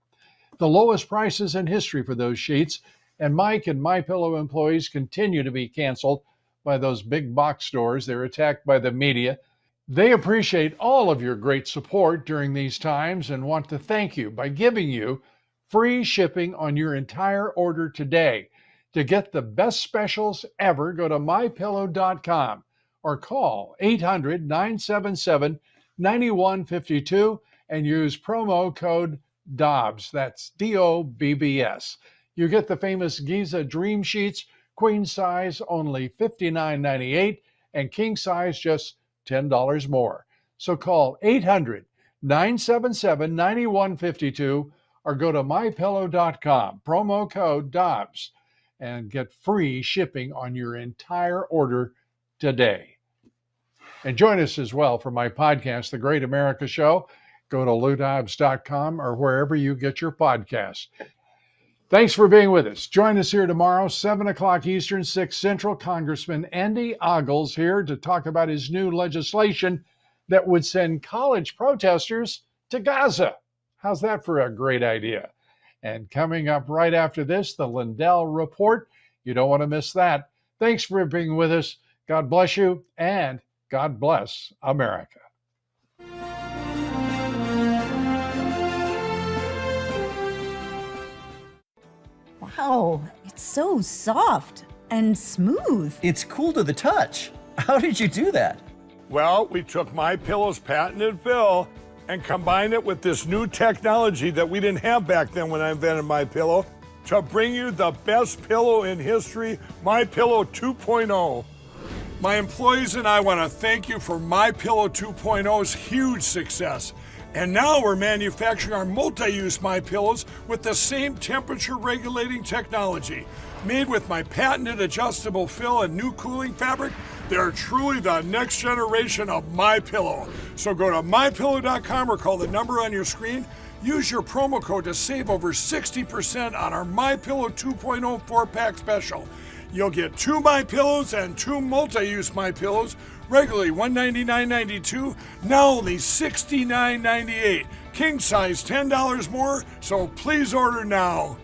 The lowest prices in history for those sheets, and Mike and MyPillow employees continue to be canceled by those big box stores. They're attacked by the media. They appreciate all of your great support during these times and want to thank you by giving you free shipping on your entire order today. To get the best specials ever, go to mypillow.com or call 800-977-9152 and use promo code Dobbs. That's DOBBS. You get the famous Giza Dream Sheets, queen size only $59.98 and king size just $10 more. So call 800-977-9152 or go to mypillow.com, promo code Dobbs, and get free shipping on your entire order today. And join us as well for my podcast, The Great America Show. Go to loudobbs.com or wherever you get your podcasts. Thanks for being with us. Join us here tomorrow, 7 o'clock Eastern, 6 Central. Congressman Andy Ogles here to talk about his new legislation that would send college protesters to Gaza. How's that for a great idea? And coming up right after this, the Lindell Report. You don't want to miss that. Thanks for being with us. God bless you, and God bless America. Wow, it's so soft and smooth. It's cool to the touch. How did you do that? Well, we took MyPillow's patented fill and combined it with this new technology that we didn't have back then when I invented MyPillow to bring you the best pillow in history, MyPillow 2.0. My employees and I want to thank you for MyPillow 2.0's huge success. And now we're manufacturing our multi-use MyPillows with the same temperature regulating technology. Made with my patented adjustable fill and new cooling fabric, they're truly the next generation of MyPillow. So go to mypillow.com or call the number on your screen. Use your promo code to save over 60% on our MyPillow 2.0 4-pack special. You'll get 2 MyPillows and 2 multi-use MyPillows, regularly $199.92, now only $69.98. King size $10 more, so please order now.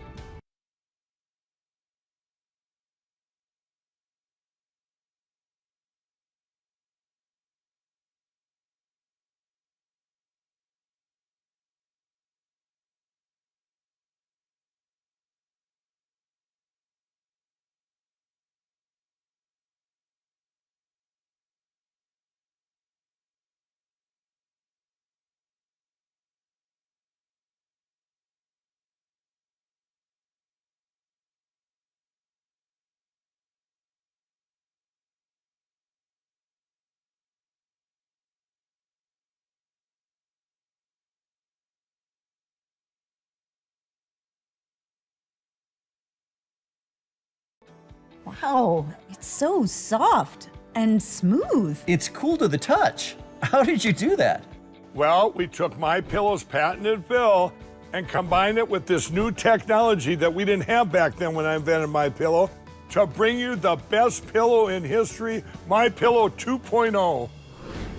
Wow, it's so soft and smooth. It's cool to the touch. How did you do that? Well, we took MyPillow's patented fill and combined it with this new technology that we didn't have back then when I invented MyPillow to bring you the best pillow in history, MyPillow 2.0.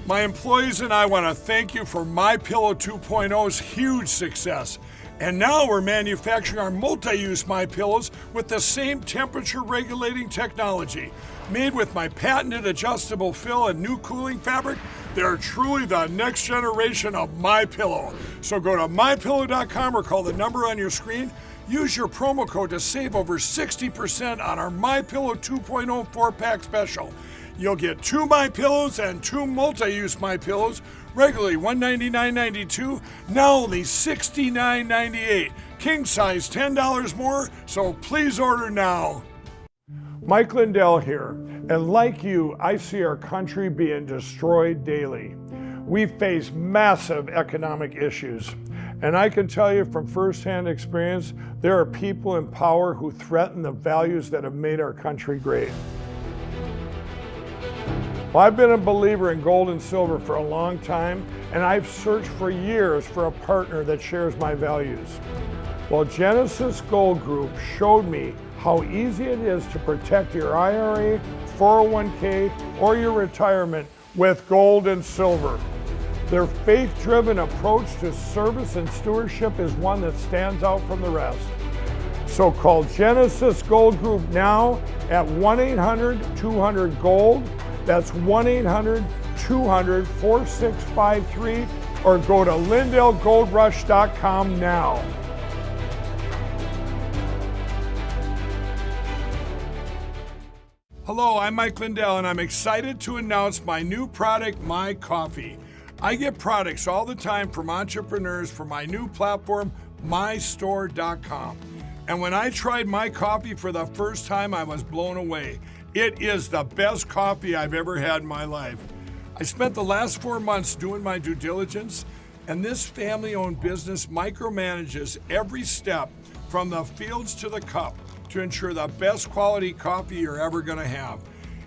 My employees and I want to thank you for MyPillow 2.0's huge success. And now we're manufacturing our multi-use MyPillows with the same temperature regulating technology. Made with my patented adjustable fill and new cooling fabric, they're truly the next generation of MyPillow. So go to MyPillow.com or call the number on your screen. Use your promo code to save over 60% on our MyPillow 2.0 4-pack special. You'll get 2 MyPillows and 2 multi-use MyPillows, regularly $199.92, now only $69.98. King size $10 more, so please order now. Mike Lindell here, and like you, I see our country being destroyed daily. We face massive economic issues, and I can tell you from firsthand experience, there are people in power who threaten the values that have made our country great. Well, I've been a believer in gold and silver for a long time, and I've searched for years for a partner that shares my values. Well, Genesis Gold Group showed me how easy it is to protect your IRA, 401k, or your retirement with gold and silver. Their faith-driven approach to service and stewardship is one that stands out from the rest. So call Genesis Gold Group now at 1-800-200-GOLD. That's 1-800-200-4653, or go to LindellGoldRush.com now. Hello, I'm Mike Lindell, and I'm excited to announce my new product, My Coffee. I get products all the time from entrepreneurs for my new platform, mystore.com. And when I tried My Coffee for the first time, I was blown away. It is the best coffee I've ever had in my life. I spent the last 4 months doing my due diligence, and this family-owned business micromanages every step from the fields to the cup to ensure the best quality coffee you're ever gonna have.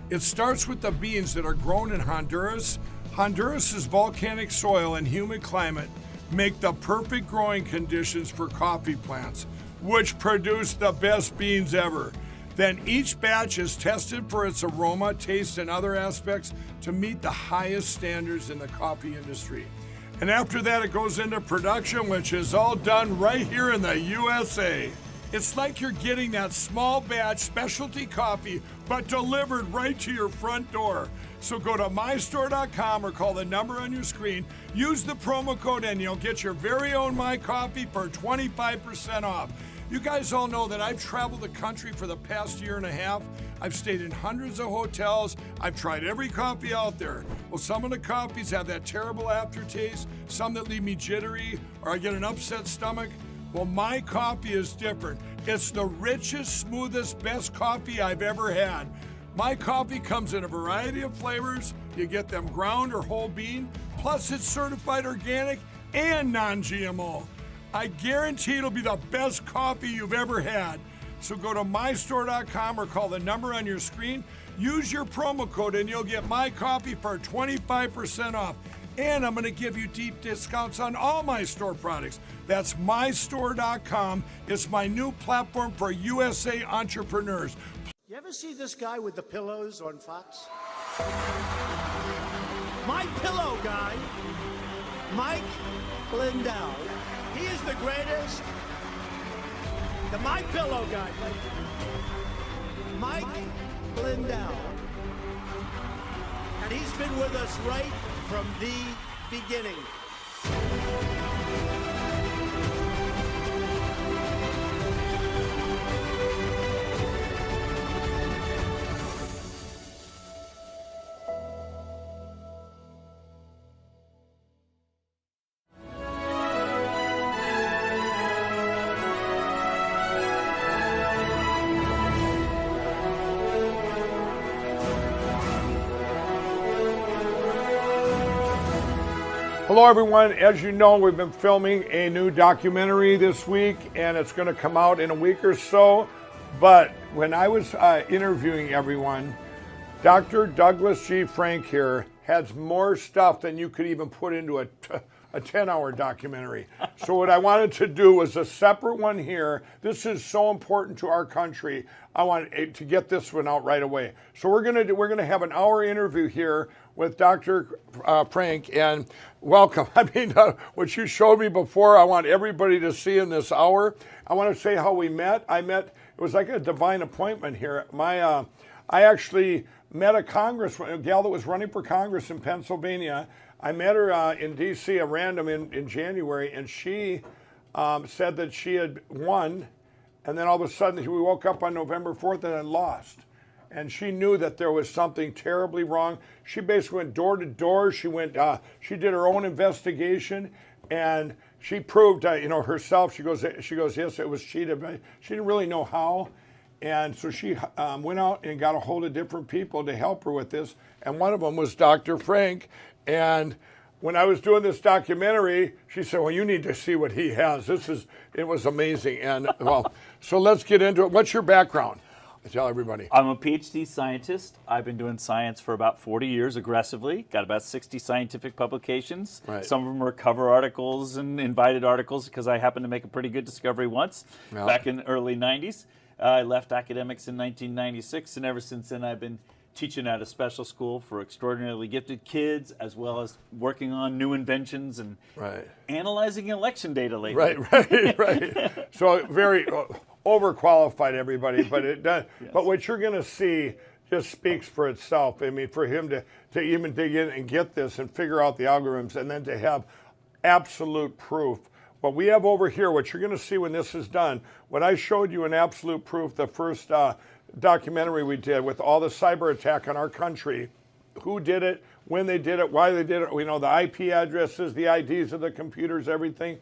It starts with the beans that are grown in Honduras. Honduras's volcanic soil and humid climate make the perfect growing conditions for coffee plants, which produce the best beans ever. Then each batch is tested for its aroma, taste, and other aspects to meet the highest standards in the coffee industry. And after that, it goes into production, which is all done right here in the USA. It's like you're getting that small batch specialty coffee, but delivered right to your front door. So go to mystore.com or call the number on your screen, use the promo code, and you'll get your very own My Coffee for 25% off. You guys all know that I've traveled the country for the past year and a half. I've stayed in hundreds of hotels. I've tried every coffee out there. Well, some of the coffees have that terrible aftertaste, some that leave me jittery, or I get an upset stomach. Well, My Coffee is different. It's the richest, smoothest, best coffee I've ever had. My Coffee comes in a variety of flavors. You get them ground or whole bean, plus it's certified organic and non-GMO. I guarantee it'll be the best coffee you've ever had. So go to mystore.com or call the number on your screen. Use your promo code and you'll get My Coffee for 25% off. And I'm going to give you deep discounts on all my store products. That's mystore.com. It's my new platform for USA entrepreneurs. You ever see this guy with the pillows on Fox? My Pillow guy, Mike Lindell. He is the greatest. The My Pillow guy, Mike Lindell. And he's been with us right from the beginning. Hello, everyone. As you know, we've been filming a new documentary this week, and it's going to come out in a week or so. But when I was interviewing everyone, Dr. Douglas G. Frank here has more stuff than you could even put into a 10-hour documentary. So what I wanted to do was a separate one here. This is so important to our country. I want to get this one out right away. So we're gonna have an hour interview here with Dr. Frank, and welcome. I mean, what you showed me before, I want everybody to see in this hour. I want to say how we met. It was like a divine appointment here. I actually met a gal that was running for Congress in Pennsylvania. I met her in D.C., a random in January, and she said that she had won, and then all of a sudden we woke up on November 4th and had lost. And she knew that there was something terribly wrong. She basically went door to door. She did her own investigation, and she proved, herself. She goes, yes, it was cheated, but she didn't really know how. And so she went out and got a hold of different people to help her with this. And one of them was Dr. Frank. And when I was doing this documentary, she said, well, you need to see what he has. It was amazing. And well, so let's get into it. What's your background? Tell everybody. I'm a PhD scientist. I've been doing science for about 40 years aggressively. Got about 60 scientific publications. Right. Some of them are cover articles and invited articles because I happened to make a pretty good discovery once back in the early 90s. I left academics in 1996, and ever since then I've been teaching at a special school for extraordinarily gifted kids, as well as working on new inventions and analyzing election data lately. Right. So very overqualified, everybody, but it does. Yes. But what you're going to see just speaks for itself. I mean, for him to even dig in and get this and figure out the algorithms, and then to have absolute proof. What we have over here, what you're going to see when this is done, when I showed you in absolute proof the first documentary we did with all the cyber attack on our country, who did it, when they did it, why they did it, we know the IP addresses, the IDs of the computers, everything.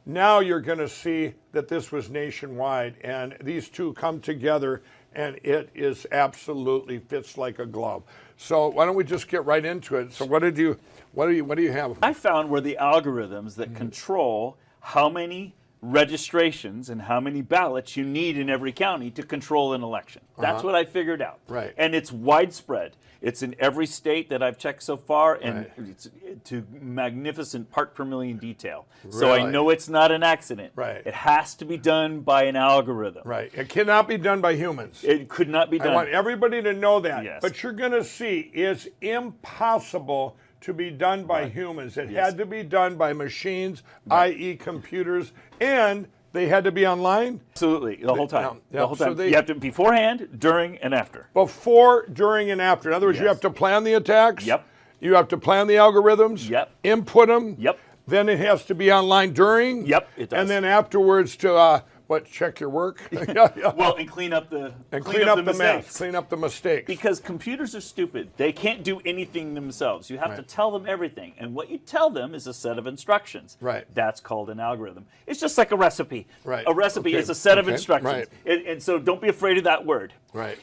Now you're going to see that this was nationwide, and these two come together, and it is absolutely fits like a glove. So why don't we just get right into it? So what do you have? I found were the algorithms that control how many registrations and how many ballots you need in every county to control an election. That's what I figured out. Right. And it's widespread. It's in every state that I've checked so far, and it's to magnificent part per million detail. Really? So I know it's not an accident. Right. It has to be done by an algorithm. Right. It cannot be done by humans. It could not be done. I want everybody to know that. Yes. But you're going to see it's impossible to be done by humans. It had to be done by machines, i.e. computers, and they had to be online? Absolutely, the whole time. The whole time. So you have to beforehand, during, and after. Before, during, and after. In other words, you have to plan the attacks. Yep. You have to plan the algorithms. Yep. Input them. Yep. Then it has to be online during. Yep, it does. And then afterwards to check your work. Well, and clean up the clean up the mistakes. mess, clean up the mistakes. Because computers are stupid. They can't do anything themselves. You have to tell them everything. And what you tell them is a set of instructions. Right. That's called an algorithm. It's just like a recipe. Right. A recipe is a set of instructions. And so don't be afraid of that word. Right.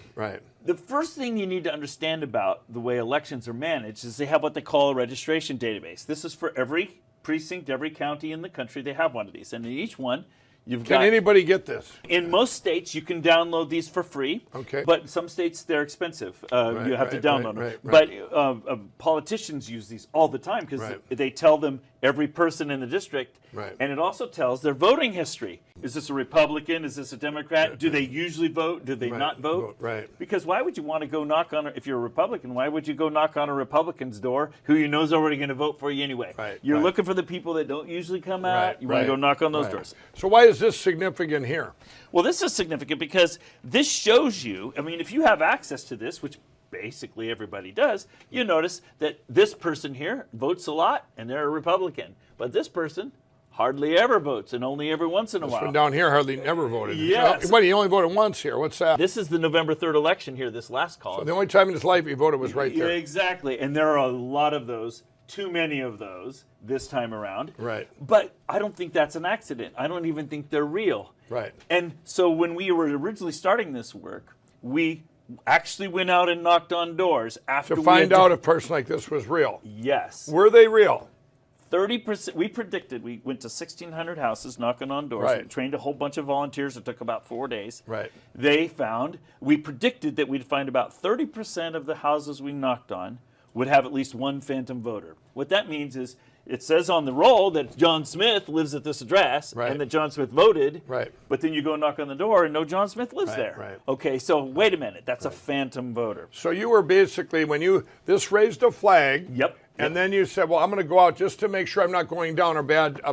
The first thing you need to understand about the way elections are managed is they have what they call a registration database. This is for every precinct, every county in the country. They have one of these. And in each one, Can anybody get this? In most states, you can download these for free. Okay. But in some states, they're expensive. You have to download them. But politicians use these all the time because they tell them every person in the district. And it also tells their voting history. Is this a Republican? Is this a Democrat? Do they usually vote? Do they not vote? Because why would you want to go knock on, if you're a Republican, why would you go knock on a Republican's door who you know is already going to vote for you anyway? You're looking for the people that don't usually come out. You want to go knock on those doors. So why is this significant here? Well, this is significant because this shows you, I mean, if you have access to this, which basically everybody does, you notice that this person here votes a lot and they're a Republican. But this person hardly ever votes, and only every once in a while. This one down here hardly never voted. Yes. But he only voted once here. What's that? This is the November 3rd election here, this last column. So the only time in his life he voted was right there. Exactly, and there are a lot of those, too many of those this time around. Right. But I don't think that's an accident. I don't even think they're real. Right. And so when we were originally starting this work, we actually went out and knocked on doors after to find out if a person like this was real. Yes. Were they real? 30%. We predicted, we went to 1,600 houses knocking on doors. Right. We trained a whole bunch of volunteers. It took about 4 days. Right. We predicted that we'd find about 30% of the houses we knocked on would have at least one phantom voter. What that means is, it says on the roll that John Smith lives at this address and that John Smith voted, but then you go knock on the door and no John Smith lives there. Right. Okay, so wait a minute, that's a phantom voter. So you were basically, this raised a flag. Yep. And then you said, well, I'm going to go out just to make sure I'm not going down a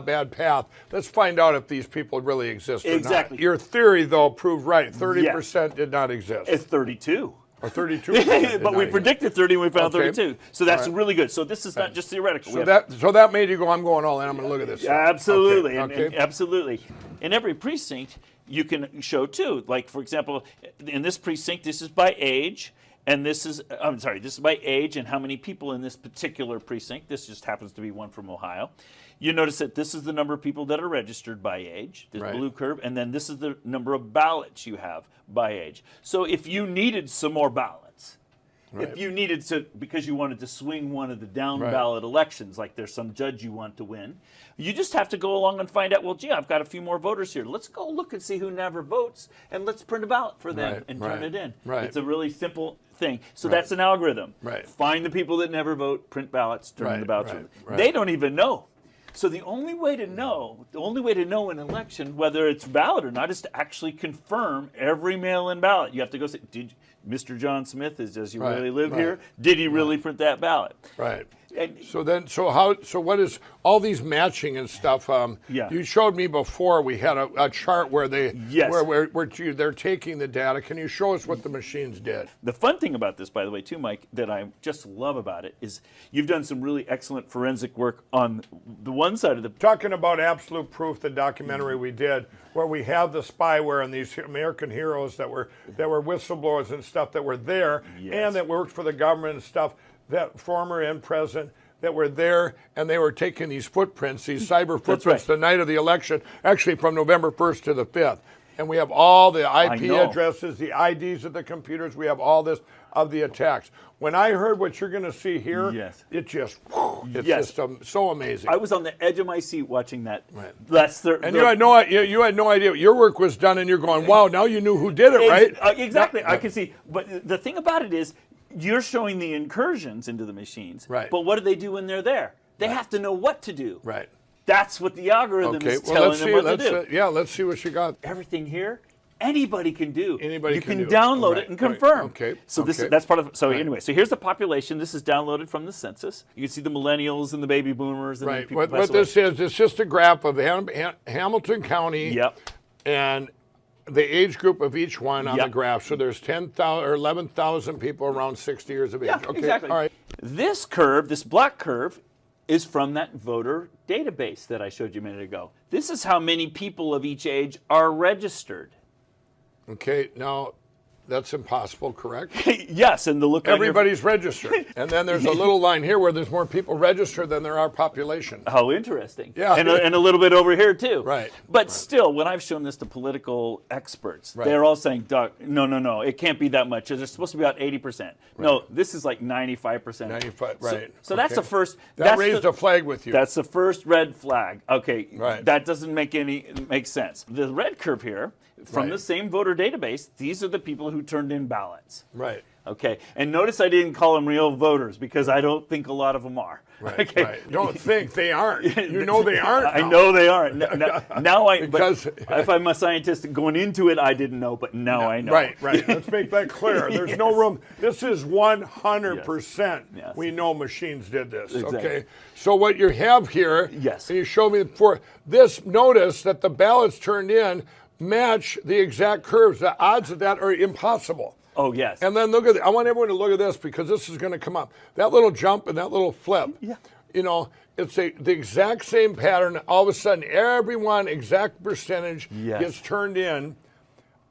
bad path. Let's find out if these people really exist or not. Exactly. Your theory, though, proved right. 30% did not exist. It's 32. Or 32%. But we predicted 30 and we found Okay. 32. So that's really good. So this is not just theoretical. So that made you go, I'm going all in. I'm going to look at this. Absolutely. Okay. And absolutely. In every precinct, you can show too. Like, for example, in this precinct, this is by age. And this is by age and how many people in this particular precinct. This just happens to be one from Ohio. You notice that this is the number of people that are registered by age, this blue curve, and then this is the number of ballots you have by age. So if you needed some more ballots, if you needed to, because you wanted to swing one of the down ballot elections, like there's some judge you want to win, you just have to go along and find out, well, gee, I've got a few more voters here. Let's go look and see who never votes, and let's print a ballot for them and turn it in. It's a really simple thing. So that's an algorithm. Find the people that never vote, print ballots, turn the ballots in. They don't even know. So the only way to know an election whether it's valid or not is to actually confirm every mail-in ballot. You have to go say, did Mr. John Smith, does he really live here? Did he really print that ballot? Right. And so what is all these matching and stuff? You showed me before. We had a chart where they're taking the data. Can you show us what the machines did? The fun thing about this, by the way, too, Mike, that I just love about it is you've done some really excellent forensic work on the one side of the. Talking about Absolute Proof, the documentary we did, where we have the spyware and these American heroes that were whistleblowers and stuff that were there and that worked for the government and stuff. That former and present that were there, and they were taking these footprints, these cyber footprints, the night of the election, actually from November 1st to the 5th. And we have all the IP addresses, the IDs of the computers. We have all this of the attacks. When I heard what you're going to see here, it's just so amazing. I was on the edge of my seat watching that. You had no idea your work was done, and you're going, wow, now you knew who did it, right? Exactly. I can see. But the thing about it is, you're showing the incursions into the machines. Right. But what do they do when they're there? They have to know what to do. Right. That's what the algorithm is telling them what to do. Let's see what you got. Everything here, anybody can do. You can download it and confirm. Okay. So that's part of. So anyway, so here's the population. This is downloaded from the census. You can see the millennials and the baby boomers. And the people what this is, it's just a graph of Hamilton County. Yep. And the age group of each one on the graph. So there's 10,000 or 11,000 people around 60 years of age. Yeah, exactly. All right. This curve, this black curve, is from that voter database that I showed you a minute ago. This is how many people of each age are registered. Okay, now that's impossible, correct? Yes, and the look. Everybody's registered, and then there's a little line here where there's more people registered than there are population. How interesting! Yeah, and a little bit over here too. Right. But still, when I've shown this to political experts, they're all saying, "Doug, no, it can't be that much. There's supposed to be about 80%. Right. No, this is like 95%. 95, right? So that's the first. That raised a flag with you. That's the first red flag. Okay, right. That doesn't make sense. The red curve here. From the same voter database, these are the people who turned in ballots. Right. Okay. And notice I didn't call them real voters because I don't think a lot of them are. Right. Okay. Right. Don't think they aren't. You know they aren't. I know they aren't. Now I. Because if I'm a scientist going into it, I didn't know, but now I know. Right. Let's make that clear. There's no room. This is 100%. Yes. We know machines did this. Exactly. Okay. So what you have here. Yes. And you showed me before this. Notice that the ballots turned in match the exact curves. The odds of that are impossible. Oh, yes. And then look at I want everyone to look at this because this is going to come up. That little jump and that little flip. Yeah. You know, it's the exact same pattern. All of a sudden, everyone, exact percentage gets turned in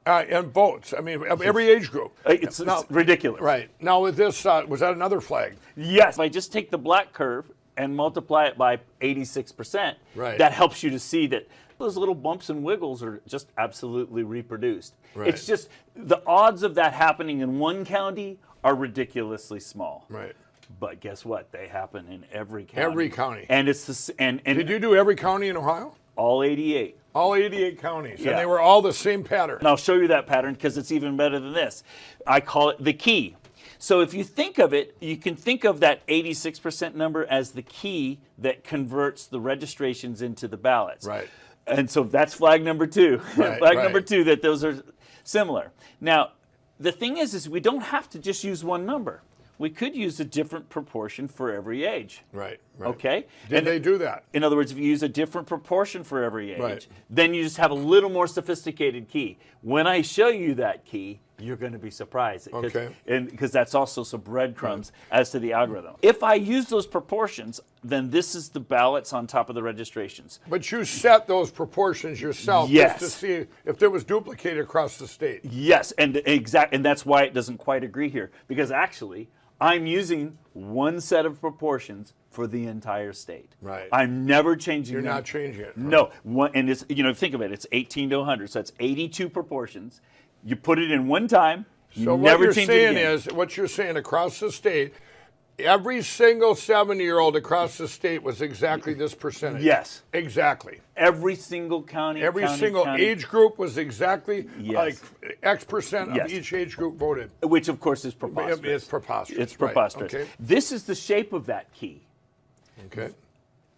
and votes. I mean, every age group. It's ridiculous. Right. Now with this, was that another flag? Yes. If I just take the black curve and multiply it by 86%, that helps you to see that those little bumps and wiggles are just absolutely reproduced. Right. It's just the odds of that happening in one county are ridiculously small. Right. But guess what? They happen in every county. Every county. And it's the and did you do every county in Ohio? All 88. All 88 counties, Yeah. and they were all the same pattern. And I'll show you that pattern because it's even better than this. I call it the key. So if you think of it, you can think of that 86% number as the key that converts the registrations into the ballots. Right. And so that's flag number 2. Right, Flag right. number 2, that those are similar. Now, the thing is we don't have to just use one number. We could use a different proportion for every age. Right, right. Okay? Did they do that? In other words, if you use a different proportion for every age, Right. then you just have a little more sophisticated key. When I show you that key, you're going to be surprised. Okay. Because that's also some breadcrumbs as to the algorithm. If I use those proportions, then this is the ballots on top of the registrations. But you set those proportions yourself Yes. just to see if there was duplicated across the state. Yes, and that's why it doesn't quite agree here. Because actually, I'm using one set of proportions for the entire state. Right. I'm never changing You're them. not changing it. No, and it's, think of it, it's 18 to 100, so that's 82 proportions. You put it in one time, you So never what you're change it saying again. is, what you're saying across the state, every single 70-year-old across the state was exactly this percentage. Yes. Exactly. Every single county. Every single age group was exactly Yes. like X percent Yes. of each age group voted. Which, of course, is preposterous. It's preposterous. It's right, preposterous. Okay. This is the shape of that key. Okay.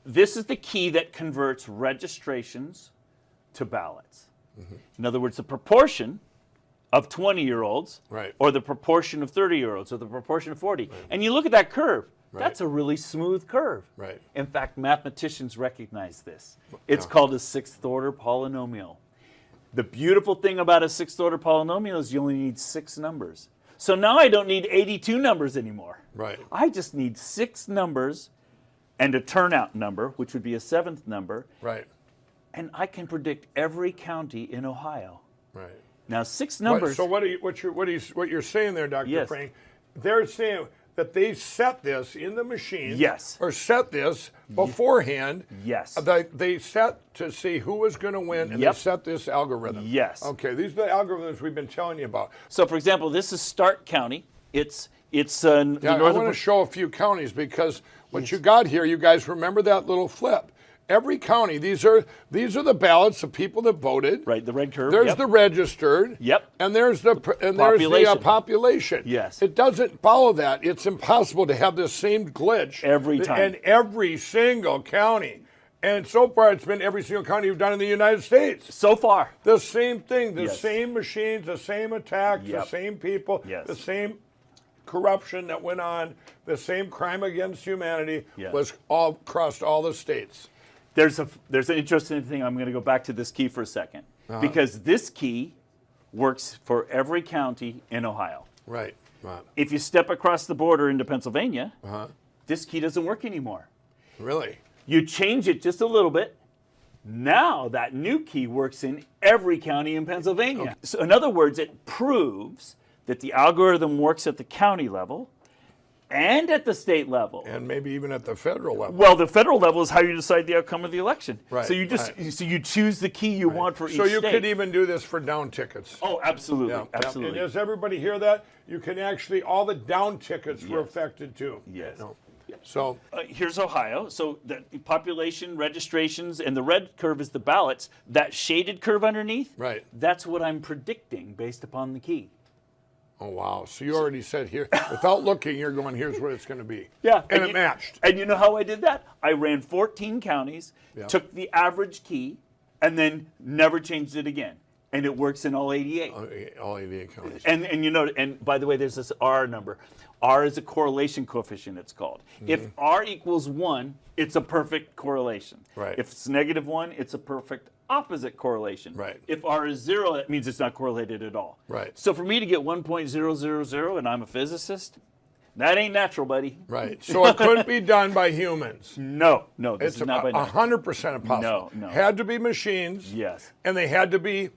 This is the key that converts registrations to ballots. Mm-hmm. In other words, the proportion of 20-year-olds Right. or the proportion of 30-year-olds or the proportion of 40. And you look at that curve. Right. That's a really smooth curve. Right. In fact, mathematicians recognize this. It's called a sixth-order polynomial. The beautiful thing about a sixth-order polynomial is you only need 6 numbers. So now I don't need 82 numbers anymore. Right. I just need 6 numbers and a turnout number, which would be a 7th number. Right. And I can predict every county in Ohio. Right. Now 6 numbers. So what you're saying there, Dr. Yes. Frank? They're saying that they set this in the machine. Yes. Or set this beforehand. Yes. They set to see who was going to win, and Yep. they set this algorithm. Yes. Okay. These are the algorithms we've been telling you about. So, for example, this is Stark County. It's the Yeah, I northern. want to show a few counties because what you got here, you guys remember that little flip. Every county, these are the ballots of people that voted. Right, the red curve. There's yep. the registered. Yep. And there's the Population. population. Yes. It doesn't follow that. It's impossible to have this same glitch Every time. in every single county. And so far, it's been every single county you've done in the United States. So far. The same thing, the Yes. same machines, the same attacks, the Yep. same people, Yes. the same corruption that went on, the same crime against humanity Yes. was all across all the states. There's an interesting thing. I'm going to go back to this key for a second because this key works for every county in Ohio. Right. Right. If you step across the border into Pennsylvania, this key doesn't work anymore. Really? You change it just a little bit. Now that new key works in every county in Pennsylvania. Okay. So in other words, it proves that the algorithm works at the county level and at the state level. And maybe even at the federal level. Well, the federal level is how you decide the outcome of the election. Right, So you just so you choose the key you want for each So you state. could even do this for down tickets. Oh, absolutely, Yeah, yeah. absolutely. And does everybody hear that? You can actually, all the down tickets were Yes. affected too. Yes. No. So Here's Ohio. So the population, registrations, and the red curve is the ballots. That shaded curve underneath, right. that's what I'm predicting based upon the key. Oh, wow. So you already said here, without looking, you're going, here's what it's going to be. Yeah. And it matched. And you know how I did that? I ran 14 counties, Yeah. took the average key, and then never changed it again. And it works in all 88. All 88 counties. And you know, and by the way, there's this R number. R is a correlation coefficient, it's called. If R equals 1, it's a perfect correlation. Right. If it's -1, it's a perfect opposite correlation. Right. If R is 0, that means it's not correlated at all. Right. So for me to get 1.000, and I'm a physicist, that ain't natural, buddy. Right. So it couldn't be done by humans. No, this It's is not by natural. 100% impossible. No. Had to be machines. Yes. And they had to be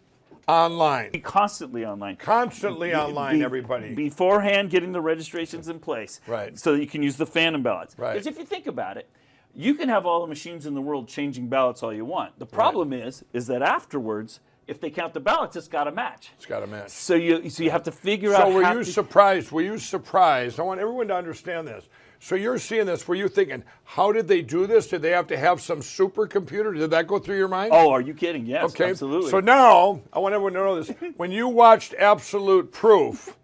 online. Be constantly online. Constantly online, everybody. Beforehand, getting the registrations in place. Right. So that you can use the phantom ballots. Right. Because if you think about it, you can have all the machines in the world changing ballots all you want. The problem is that afterwards, if they count the ballots, it's got to match. It's got to match. So you have to figure out. So were you surprised? Were you surprised? I want everyone to understand this. So you're seeing this where you're thinking, how did they do this? Did they have to have some supercomputer? Did that go through your mind? Oh, are you kidding? Yes, okay. absolutely. So now, I want everyone to know this. When you watched Absolute Proof,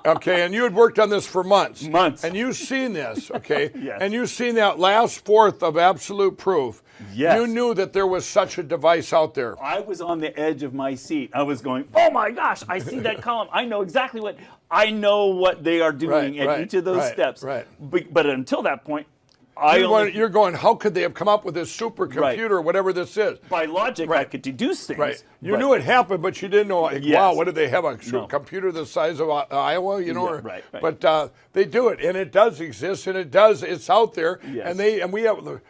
okay, and you had worked on this for months. And you've seen this, okay? Yes. And you've seen that last fourth of Absolute Proof. Yes. You knew that there was such a device out there. I was on the edge of my seat. I was going, oh my gosh, I see that column. I know exactly what they are doing at each of those steps. Right. But until that point, you're going, how could they have come up with this supercomputer or whatever this is? By logic, I could deduce things. Right. You knew it happened, but you didn't know, like, wow, what did they have, a computer the size of Iowa, you know? Right. But they do it, and it does exist, and it's out there. Yes. And we have,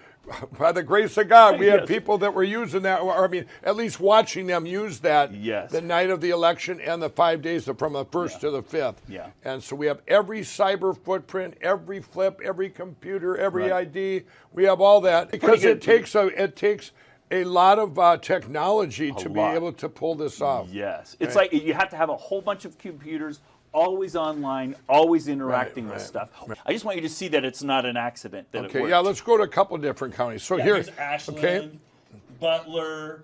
by the grace of God, we had people that were using that, or I mean, at least watching them use that the night of the election and the 5 days from the 1st to the 5th. Yeah. And so we have every cyber footprint, every flip, every computer, every ID. We have all that because it takes a lot of technology to be able to pull this off. Yes. It's like you have to have a whole bunch of computers always online, always interacting with stuff. I just want you to see that it's not an accident that it worked. Yeah, let's go to a couple different counties. So here's Ashland, Butler,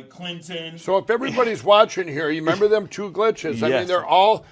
Clinton. So if everybody's watching here, you remember them two glitches? I mean, they're all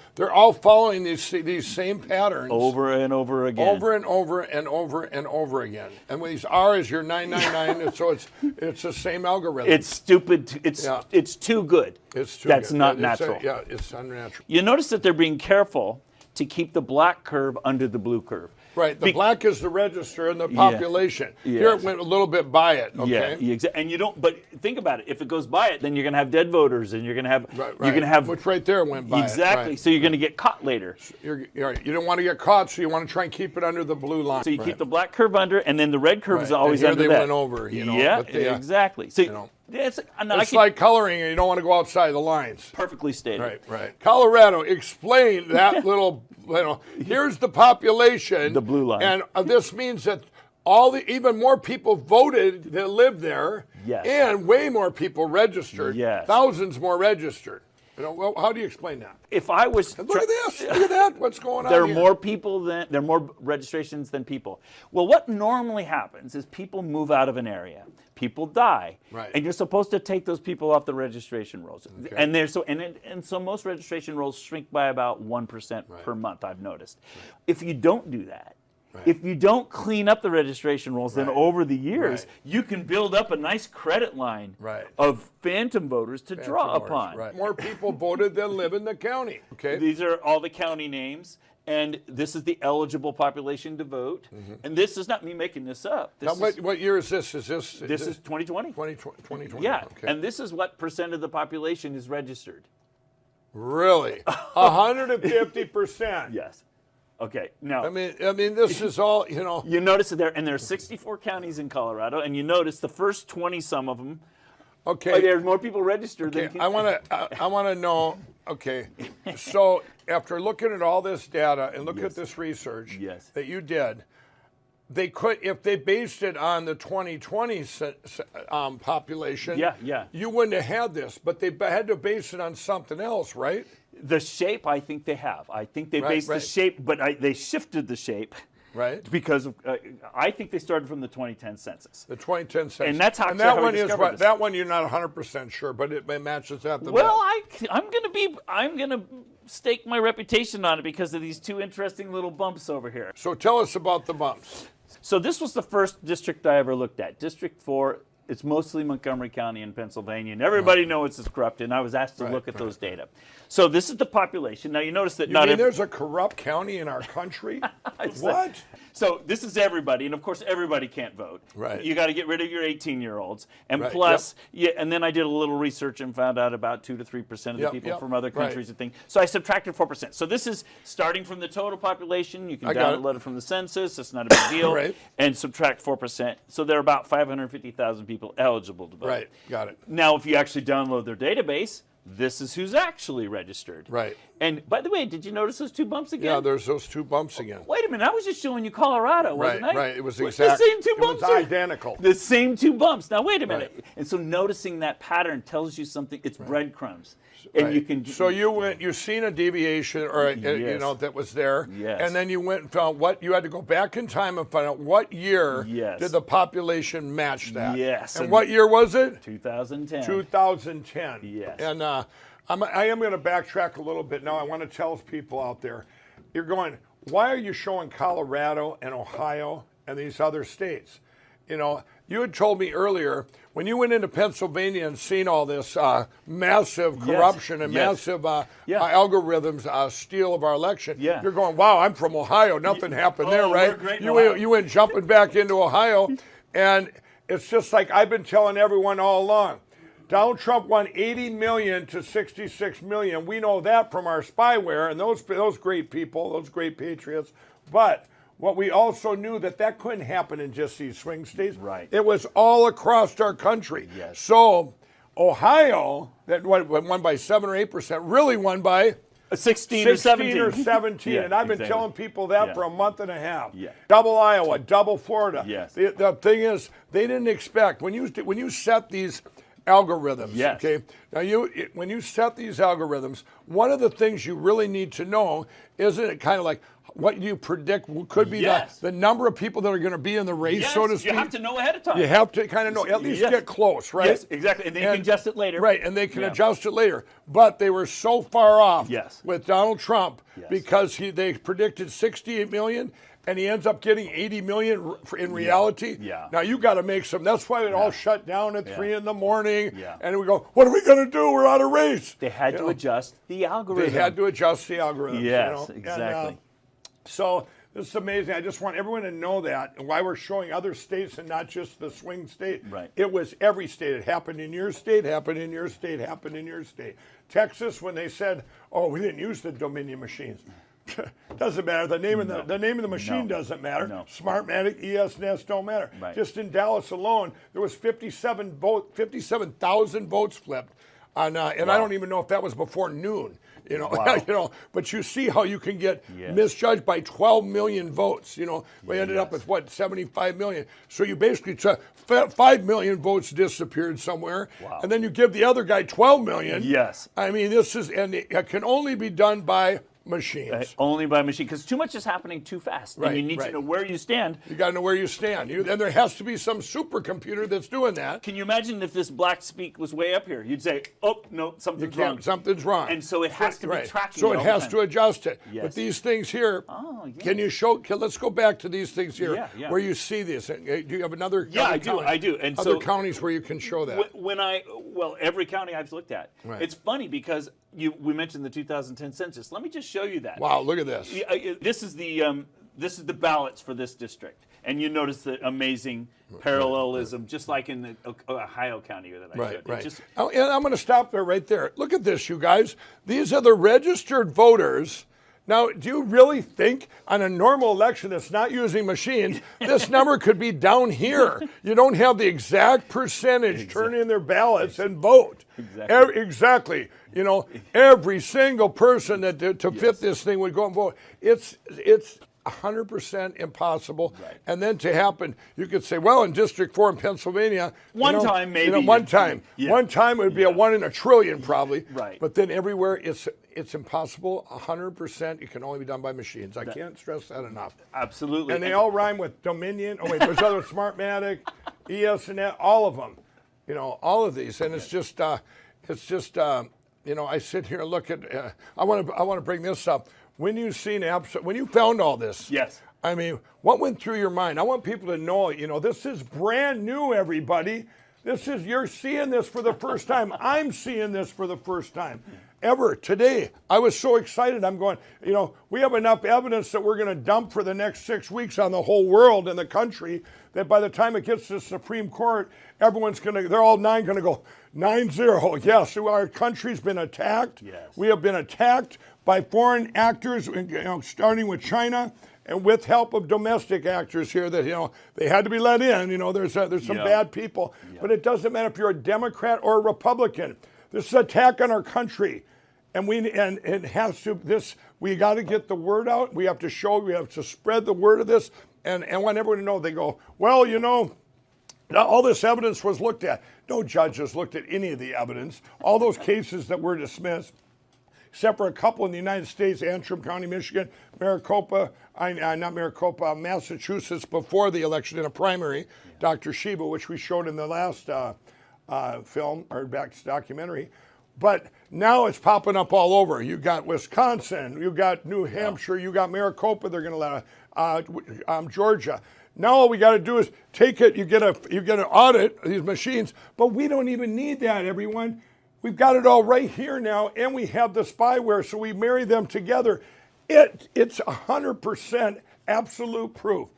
following these same patterns over and over again. Over and over and over and over again. And with these R is your 999, and so it's the same algorithm. It's stupid. It's too good. It's too That's good. not natural. It's unnatural. You notice that they're being careful to keep the black curve under the blue curve. Right, the black is the register and the population. Here it went a little bit by it, okay? Yeah, and you don't, but think about it. If it goes by it, then you're going to have dead voters and you're going to have, you're going to have. Which right there went by it. Exactly, so you're going to get caught later. You're right. You don't want to get caught, so you want to try and keep it under the blue line. So you keep the black curve under, and then the red curve is always and under they that. went over, you know. Yeah, but they, exactly. So, it's like coloring, and you don't want to go outside the lines. Perfectly stated. Right. Colorado, explain that little. Here's the population. The blue line. And this means that even more people voted that live there. Yes. And way more people registered. Yes. Thousands more registered. Well, how do you explain that? If I was look at this, look at that. What's going on? There are more registrations than people. Well, what normally happens is people move out of an area, people die, and you're supposed to take those people off the registration rolls. Okay. And so most registration rolls shrink by about 1% per month. I've noticed. If you don't do that. If you don't clean up the registration rolls, then over the years, you can build up a nice credit line of phantom voters to draw upon. More people voted than live in the county. Okay. These are all the county names, and this is the eligible population to vote. And this is not me making this up. What year is this? This is 2020. 2020. Yeah, okay. and this is what percent of the population is registered. Really? 150%. Yes. Okay, now I mean, this is all, you know. You notice that there are 64 counties in Colorado, and you notice the first 20 some of them. Okay. There's more people registered than. I want to know. Okay, so after looking at all this data and looking at this research that you did, they could, if they based it on the 2020 population. You wouldn't have had this, but they had to base it on something else, right? The shape, I think they have. I think they based the shape, but they shifted the shape. Right. Because I think they started from the 2010 census. The 2010 census. And that's how that we one is discovered this. That one you're not 100% sure, but it matches that. Well, I'm gonna stake my reputation on it because of these two interesting little bumps over here. So tell us about the bumps. So this was the first district I ever looked at, District 4. It's mostly Montgomery County in Pennsylvania, and everybody knows it's corrupt, and I was asked to look at those data. So this is the population. Now, you notice that there's a corrupt county in our country? What? So this is everybody, and of course, everybody can't vote. Right. You got to get rid of your 18-year-olds. And plus, and then I did a little research and found out about 2 to 3% of the people from other countries and things. So I subtracted 4%. So this is starting from the total population. You can download it from the census. It's not a big deal. And subtract 4%. So there are about 550,000 people eligible to vote. Right, got it. Now, if you actually download their database, this is who's actually registered. Right. And by the way, did you notice those 2 bumps again? Yeah, there's those 2 bumps again. Wait a minute, I was just showing you Colorado, wasn't I? Right. It was the exact. same 2 bumps. It was identical. The same 2 bumps. Now wait a minute. And so noticing that pattern tells you something. It's breadcrumbs, and you can. So you seen a deviation, or you know, that was there, and then you went and found what you had to go back in time and find out what year did the population match that. Yes. And what year was it? 2010. 2010. Yes. And I am going to backtrack a little bit now. I want to tell people out there, you're going, why are you showing Colorado and Ohio and these other states? You know, you had told me earlier, when you went into Pennsylvania and seen all this massive corruption and massive algorithms steal of our election, you're going, wow, I'm from Ohio. Nothing happened there, right? You went jumping back into Ohio, and it's just like I've been telling everyone all along. Donald Trump won 80 million to 66 million. We know that from our spyware and those great people, those great patriots. But what we also knew that couldn't happen in just these swing states. Right. It was all across our country. Yes. So Ohio, that won by 7 or 8%, really won by 16 or 17. And I've been telling people that for a month and a half. Yeah. Double Iowa, double Florida. Yes. The thing is, they didn't expect when you set these algorithms. Yes. Okay. Now when you set these algorithms, one of the things you really need to know, isn't it kind of like what you predict could be the number of people that are going to be in the race, so to speak? You have to know ahead of time. You have to kind of know, at least get close, right? Yes, exactly. And then you can adjust it later. Right, and they can adjust it later. But they were so far off with Donald Trump because they predicted 68 million. And he ends up getting 80 million in reality. Yeah. Now you got to make some. That's why it all shut down at 3 in the morning. Yeah. And we go, what are we going to do? We're out of race. They had to adjust the algorithm. They had to adjust the algorithm. Yes, exactly. And, so this is amazing. I just want everyone to know that, and why we're showing other states and not just the swing state. Right. It was every state. It happened in your state, happened in your state, happened in your state. Texas, when they said, oh, we didn't use the Dominion machines. Doesn't matter. The name of the machine doesn't matter. No. Smartmatic, ESNS don't matter. Right. Just in Dallas alone, there was 57,000 votes flipped on, and I don't even know if that was before noon. You know, but you see how you can get misjudged by 12 million votes. You know, we ended up with 75 million. So you basically 5 million votes disappeared somewhere, and then you give the other guy 12 million. Yes. I mean, and it can only be done by machines. Only by machine, because too much is happening too fast. Right, and you need to know where you stand. You got to know where you stand. And there has to be some supercomputer that's doing that. Can you imagine if this black speak was way up here? You'd say, oh, no, something's wrong. Something's wrong. And so it has to be tracking So it it all has the to time. adjust it. Yes. But these things here, can you show, let's go back to these things here where you see this. Do you have another county? I do. And other counties where you can show that? Every county I've looked at. Right. It's funny because we mentioned the 2010 census. Let me just show you that. Wow, look at this. This is the ballots for this district, and you notice the amazing parallelism, just like in the Ohio County that I showed. Right. And I'm going to stop there right there. Look at this, you guys. These are the registered voters. Now, do you really think on a normal election that's not using machines, this number could be down here? You don't have the exact percentage turn in their ballots and vote. Exactly. You know, every single person that to fit this thing would go and vote. It's 100% impossible. Right. And then to happen, you could say, well, in District 4 in Pennsylvania, one time maybe. One time it would be a 1 in a trillion probably. Right. But then everywhere it's impossible. 100%. It can only be done by machines. I can't stress that enough. Absolutely. And they all rhyme with Dominion. Oh wait, there's other Smartmatic, ESNet, all of them. You know, all of these, and it's just. You know, I sit here and look at. I want to bring this up. When you found all this, yes. I mean, what went through your mind? I want people to know. You know, this is brand new, everybody. You're seeing this for the first time. I'm seeing this for the first time ever today. I was so excited. I'm going. You know, we have enough evidence that we're going to dump for the next 6 weeks on the whole world and the country. That by the time it gets to the Supreme Court, they're all 9 going to go 9-0. Yes, our country's been attacked. Yes. We have been attacked by foreign actors, starting with China, and with help of domestic actors here that, they had to be let in. There's some bad people. But it doesn't matter if you're a Democrat or a Republican. This is an attack on our country. And it has to, we got to get the word out. We have to we have to spread the word of this. And I want everyone to know, they go, well, you know, all this evidence was looked at. No judge has looked at any of the evidence. All those cases that were dismissed, except for a couple in the United States, Antrim County, Michigan, Massachusetts, before the election in a primary, Dr. Sheba, which we showed in the last film, or documentary. But now it's popping up all over. You got Wisconsin, you got New Hampshire, you got Maricopa, they're going to let Georgia. Now all we got to do is take it, you get an audit these machines, but we don't even need that, everyone. We've got it all right here now, and we have the spyware, so we marry them together. It's 100% absolute proof.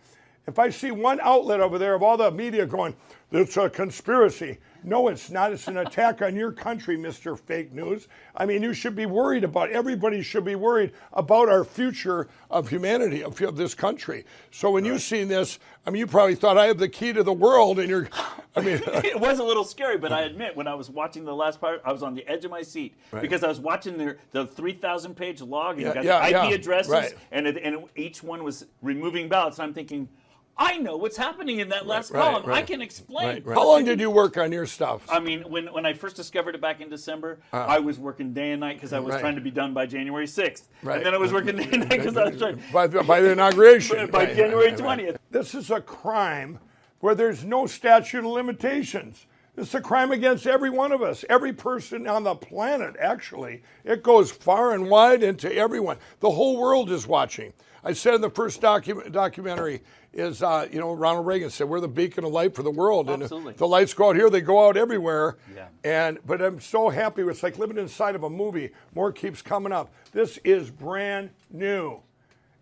If I see one outlet over there of all the media going, it's a conspiracy. No, it's not. It's an attack on your country, Mr. Fake News. I mean, you should be worried everybody should be worried about our future of humanity, of this country. So when you see this, I mean, you probably thought I have the key to the world, and It was a little scary, but I admit, when I was watching the last part, I was on the edge of my seat because I was watching the 3,000-page log, and you got the IP addresses, and each one was removing ballots. And I'm thinking, I know what's happening in that last column. I can explain. How long did you work on your stuff? I mean, when I first discovered it back in December, I was working day and night because I was trying to be done by January 6th. And then I was working day and night because I was trying by the inauguration. by January 20th. This is a crime where there's no statute of limitations. It's a crime against every one of us, every person on the planet, actually. It goes far and wide into everyone. The whole world is watching. I said in the first documentary is, Ronald Reagan said, we're the beacon of light for the world. Absolutely. And if the lights go out here, they go out everywhere. But I'm so happy. It's like living inside of a movie. More keeps coming up. This is brand new.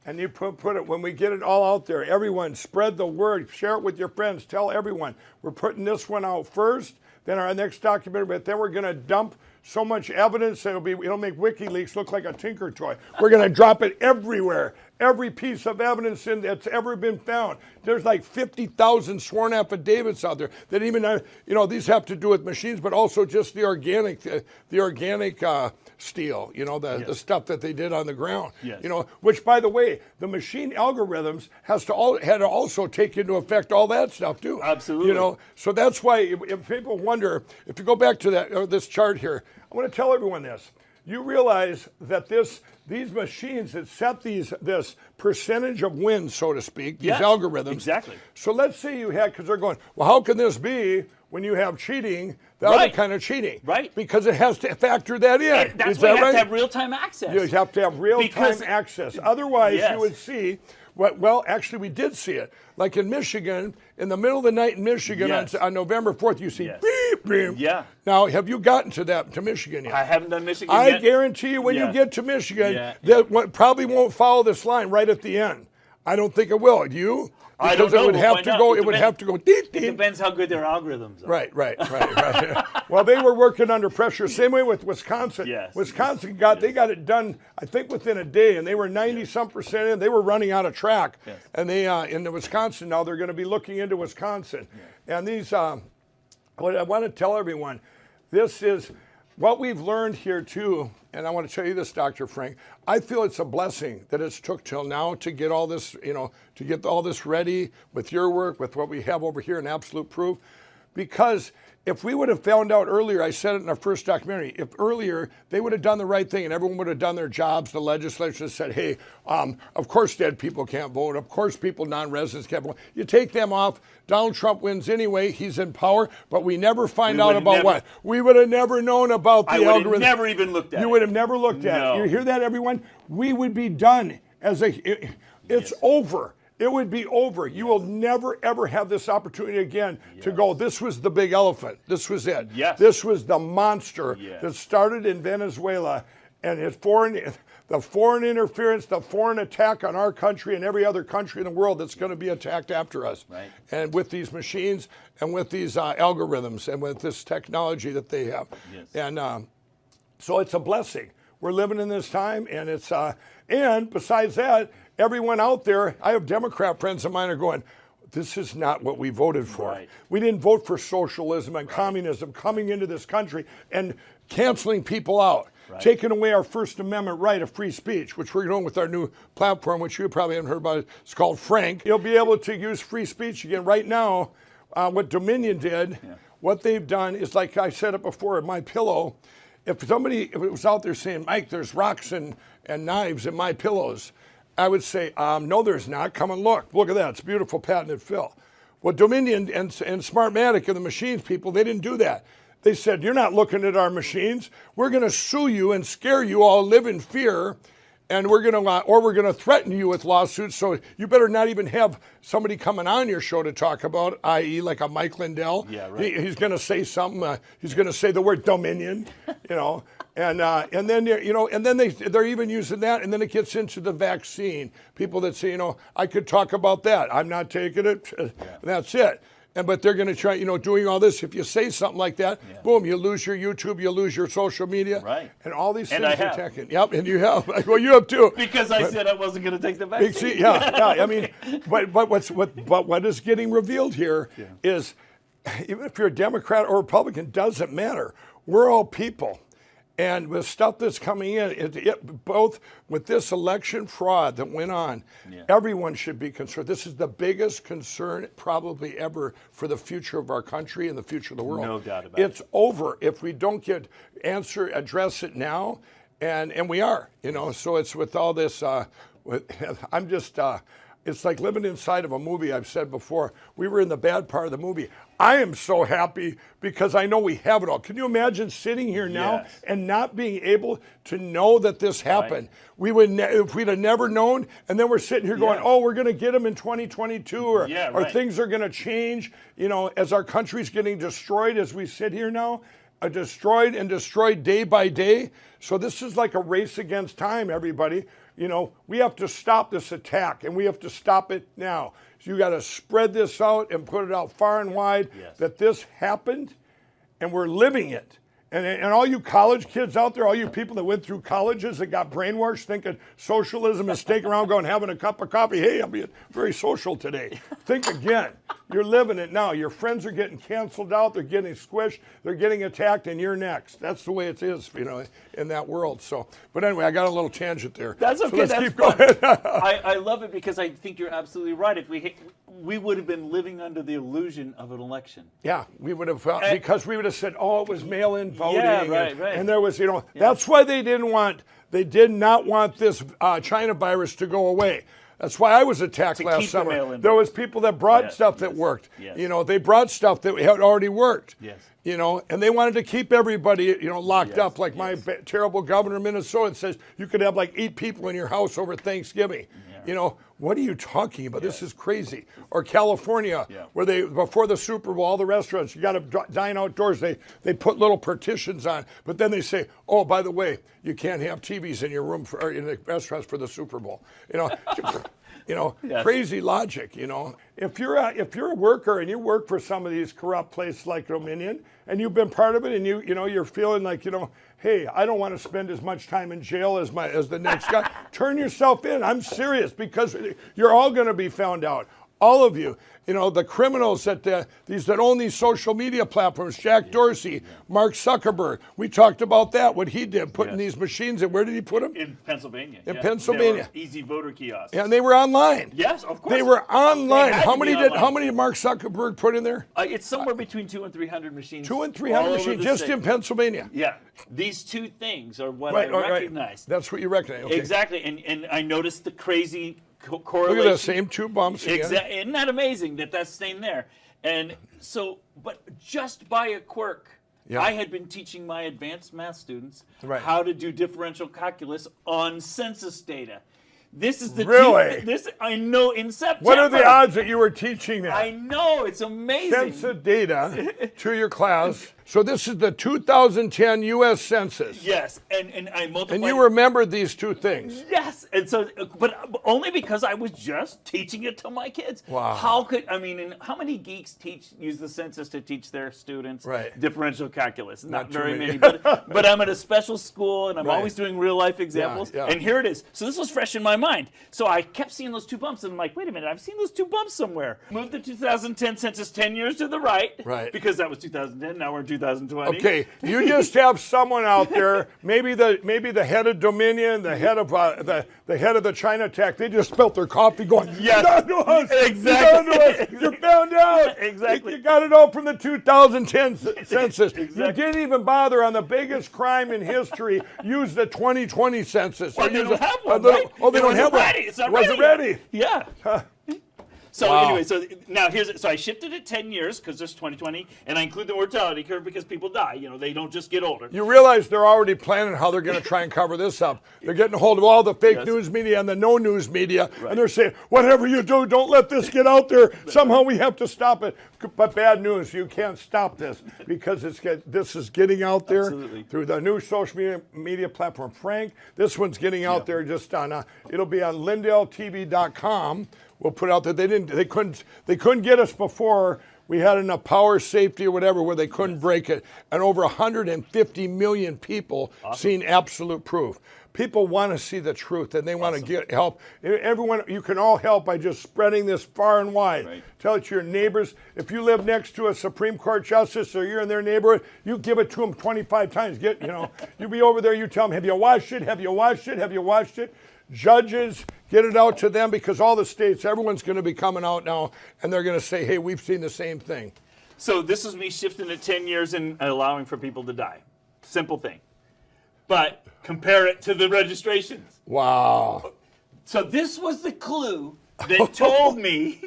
And you put it, when we get it all out there, everyone spread the word, share it with your friends, tell everyone. We're putting this one out first, then our next documentary, but then we're going to dump so much evidence that it'll make WikiLeaks look like a tinker toy. We're going to drop it everywhere. Every piece of evidence that's ever been found. There's like 50,000 sworn affidavits out there that even, these have to do with machines, but also just the organic steel, the stuff that they did on the ground. Which, by the way, the machine algorithms had to also take into effect all that stuff too. Absolutely. So that's why if people wonder, if you go back to this chart here, I want to tell everyone this. You realize that these machines that set this percentage of win, so to speak, these algorithms. Exactly. So let's say you had, because they're going, well, how can this be when you have cheating, the other kind of cheating? Right. Because it has to factor that in. And that's why you have to have real-time access. You have to have real-time access. Otherwise, you would see, actually, we did see it. Like in Michigan, in the middle of the night in Michigan on November 4th, you see beep, beep. Yeah. Now, have you gotten to Michigan yet? I haven't done Michigan yet. I guarantee you when you get to Michigan, that probably won't follow this line right at the end. I don't think it will. Do you? I don't know. It would have to go. It would have to go. Deep, It depends how good their algorithms are. Right. Well, they were working under pressure. Same way with Wisconsin. Wisconsin they got it done, I think, within a day, and they were 90-some% in. They were running out of track, and they in the Wisconsin now they're going to be looking into Wisconsin, and these. What I want to tell everyone, this is what we've learned here too. And I want to tell you this, Dr. Frank, I feel it's a blessing that it's took till now to get all this, to get all this ready with your work, with what we have over here in Absolute Proof. Because if we would have found out earlier, I said it in our first documentary, if earlier they would have done the right thing and everyone would have done their jobs, the legislature said, hey, of course dead people can't vote. Of course people, non-residents can't vote. You take them off, Donald Trump wins anyway, he's in power, but we never find out about what? We would have never known about the algorithm. I would have never even looked at it. You would have never looked at it. You hear that, everyone? We would be done it's over. It would be over. You will never, ever have this opportunity again to go, this was the big elephant. This was it. This was the monster that started in Venezuela, and the foreign interference, the foreign attack on our country and every other country in the world that's going to be attacked after us. And with these machines and with these algorithms and with this technology that they have. And so it's a blessing. We're living in this time, and and besides that, everyone out there, I have Democrat friends of mine are going, this is not what we voted for. Right. We didn't vote for socialism and communism coming into this country and canceling people out, taking away our First Amendment right of free speech, which we're doing with our new platform, which you probably haven't heard about. It's called Frank. You'll be able to use free speech again. Right now, what Dominion did, what they've done is, like I said it before in My Pillow, if it was out there saying, Mike, there's rocks and knives in my pillows, I would say, no, there's not. Come and look. Look at that. It's beautiful patented fill. Well, Dominion and Smartmatic and the machines people, they didn't do that. They said, you're not looking at our machines. We're going to sue you and scare you all, live in fear, and we're going to threaten you with lawsuits. So you better not even have somebody coming on your show to talk about, i.e., like a Mike Lindell. Yeah, right. He's going to say something. He's going to say the word Dominion, and then they're even using that, and then it gets into the vaccine. People that say, I could talk about that. I'm not taking it. That's it. But they're going to try, doing all this. If you say something like that, boom, you lose your YouTube, you lose your social media, right? And all these and things I are have. taken. Yep, and you have. Well, you have too. Because I said I wasn't going to take the vaccine. Yeah. I mean, but what is getting revealed here is, even if you're a Democrat or Republican, doesn't matter. We're all people. And with stuff that's coming in, both with this election fraud that went on, everyone should be concerned. This is the biggest concern probably ever for the future of our country and the future of the world. No doubt about it. It's over if we don't address it now, and we are, So it's with all this. It's like living inside of a movie. I've said before, we were in the bad part of the movie. I am so happy because I know we have it all. Can you imagine sitting here now and not being able to know that this happened? We would, if we'd have never known, and then we're sitting here going, "Oh, we're going to get them in 2022, or things are going to change." As our country's getting destroyed, as we sit here now, destroyed day by day. So this is like a race against time, everybody. We have to stop this attack, and we have to stop it now. So you got to spread this out and put it out far and wide that this happened, and we're living it. And all you college kids out there, all you people that went through colleges that got brainwashed thinking socialism is sneaking around going, having a cup of coffee. Hey, I'm being very social today. Think again. You're living it now. Your friends are getting canceled out. They're getting squished. They're getting attacked, and you're next. That's the way it is, in that world. So, but anyway, I got a little tangent there. That's okay. So let's That's keep fun. going. I love it because I think you're absolutely right. If we would have been living under the illusion of an election. Yeah, we would have, because we would have said, "Oh, it was mail-in voting." Yeah, right. And there was, that's why they did not want this China virus to go away. That's why I was attacked last summer. There was people that brought stuff that worked. Yes. They brought stuff that had already worked. Yes. And they wanted to keep everybody, locked up. Like my terrible governor of Minnesota says, you could have like 8 people in your house over Thanksgiving. What are you talking about? This is crazy. Or California, where before the Super Bowl, all the restaurants, you got to dine outdoors. They put little partitions on, but then they say, oh, by the way, you can't have TVs in your room or in the restaurants for the Super Bowl. Crazy logic. If you're a worker and you work for some of these corrupt places like Dominion, and you've been part of it, and you're feeling like hey, I don't want to spend as much time in jail as the next guy. Turn yourself in. I'm serious, because you're all going to be found out. All of you. The criminals that own these social media platforms, Jack Dorsey, Mark Zuckerberg. We talked about that, what he did, putting these machines in. Where did he put them? In Pennsylvania. In Pennsylvania. Easy voter kiosks. And they were online. Yes, of course. They were online. How many online. did Mark Zuckerberg put in there? It's somewhere between 200 and 300 machines. 200 and 300 machines just in Pennsylvania. Yeah. These two things are what I recognize. That's what you recognize. Okay. Exactly. And I noticed the crazy correlation. Look at the same 2 bumps again. Exactly. Isn't that amazing that's staying there? And so, but just by a quirk, I had been teaching my advanced math students how to do differential calculus on census data. This is the I know in September. What are the odds that you were teaching that? I know, it's amazing. Census data to your class. So this is the 2010 U.S. Census. Yes, and I multiplied. And you remembered these two things. Yes, and so, but only because I was just teaching it to my kids. Wow. And how many geeks use the census to teach their students Right. differential calculus? Not too very many. many, but I'm at a special school and I'm Right. always doing real life examples. Yeah. And here it is. So this was fresh in my mind. So I kept seeing those two bumps and I'm like, wait a minute, I've seen those two bumps somewhere. Moved the 2010 census 10 years to the right. Right. Because that was 2010, now we're in 2020. Okay, you just have someone out there, maybe the head of Dominion, the head of the head of the China Tech. They just spilt their coffee, going, Yes. "You're onto us. Exactly. You're onto us. You're found out. Exactly. You got it all from the 2010 census. Exactly. You didn't even bother on the biggest crime in history. Use the 2020 census. Well, Or they use don't a- have one, a little- right? Oh, they It don't wasn't have one. ready. It's not Wasn't ready ready. Yeah. So Wow. anyway, so now so I shifted it 10 years because there's 2020, and I include the mortality curve because people die. They don't just get older. You realize they're already planning how they're going to try and cover this up. They're getting a hold of all the fake news media and the no news media, and they're saying, whatever you do, don't let this get out there. Somehow we have to stop it. But bad news, you can't stop this because this is getting out there through the new social media platform. Frank, this one's getting out there just on, it'll be on LindellTV.com. We'll put out that they couldn't get us before. We had enough power, safety, or whatever, where they couldn't break it. And over 150 million people seen absolute proof. People want to see the truth, and they want to get help. Everyone, you can all help by just spreading this far and wide. Right. Tell it to your neighbors. If you live next to a Supreme Court justice or you're in their neighborhood, you give it to them 25 times. You be over there, you tell them, have you washed it? Have you washed it? Have you washed it? Judges, get it out to them because all the states, everyone's going to be coming out now, and they're going to say, hey, we've seen the same thing. So this is me shifting it 10 years and allowing for people to die. Simple thing. But compare it to the registrations. Wow. So this was the clue that told me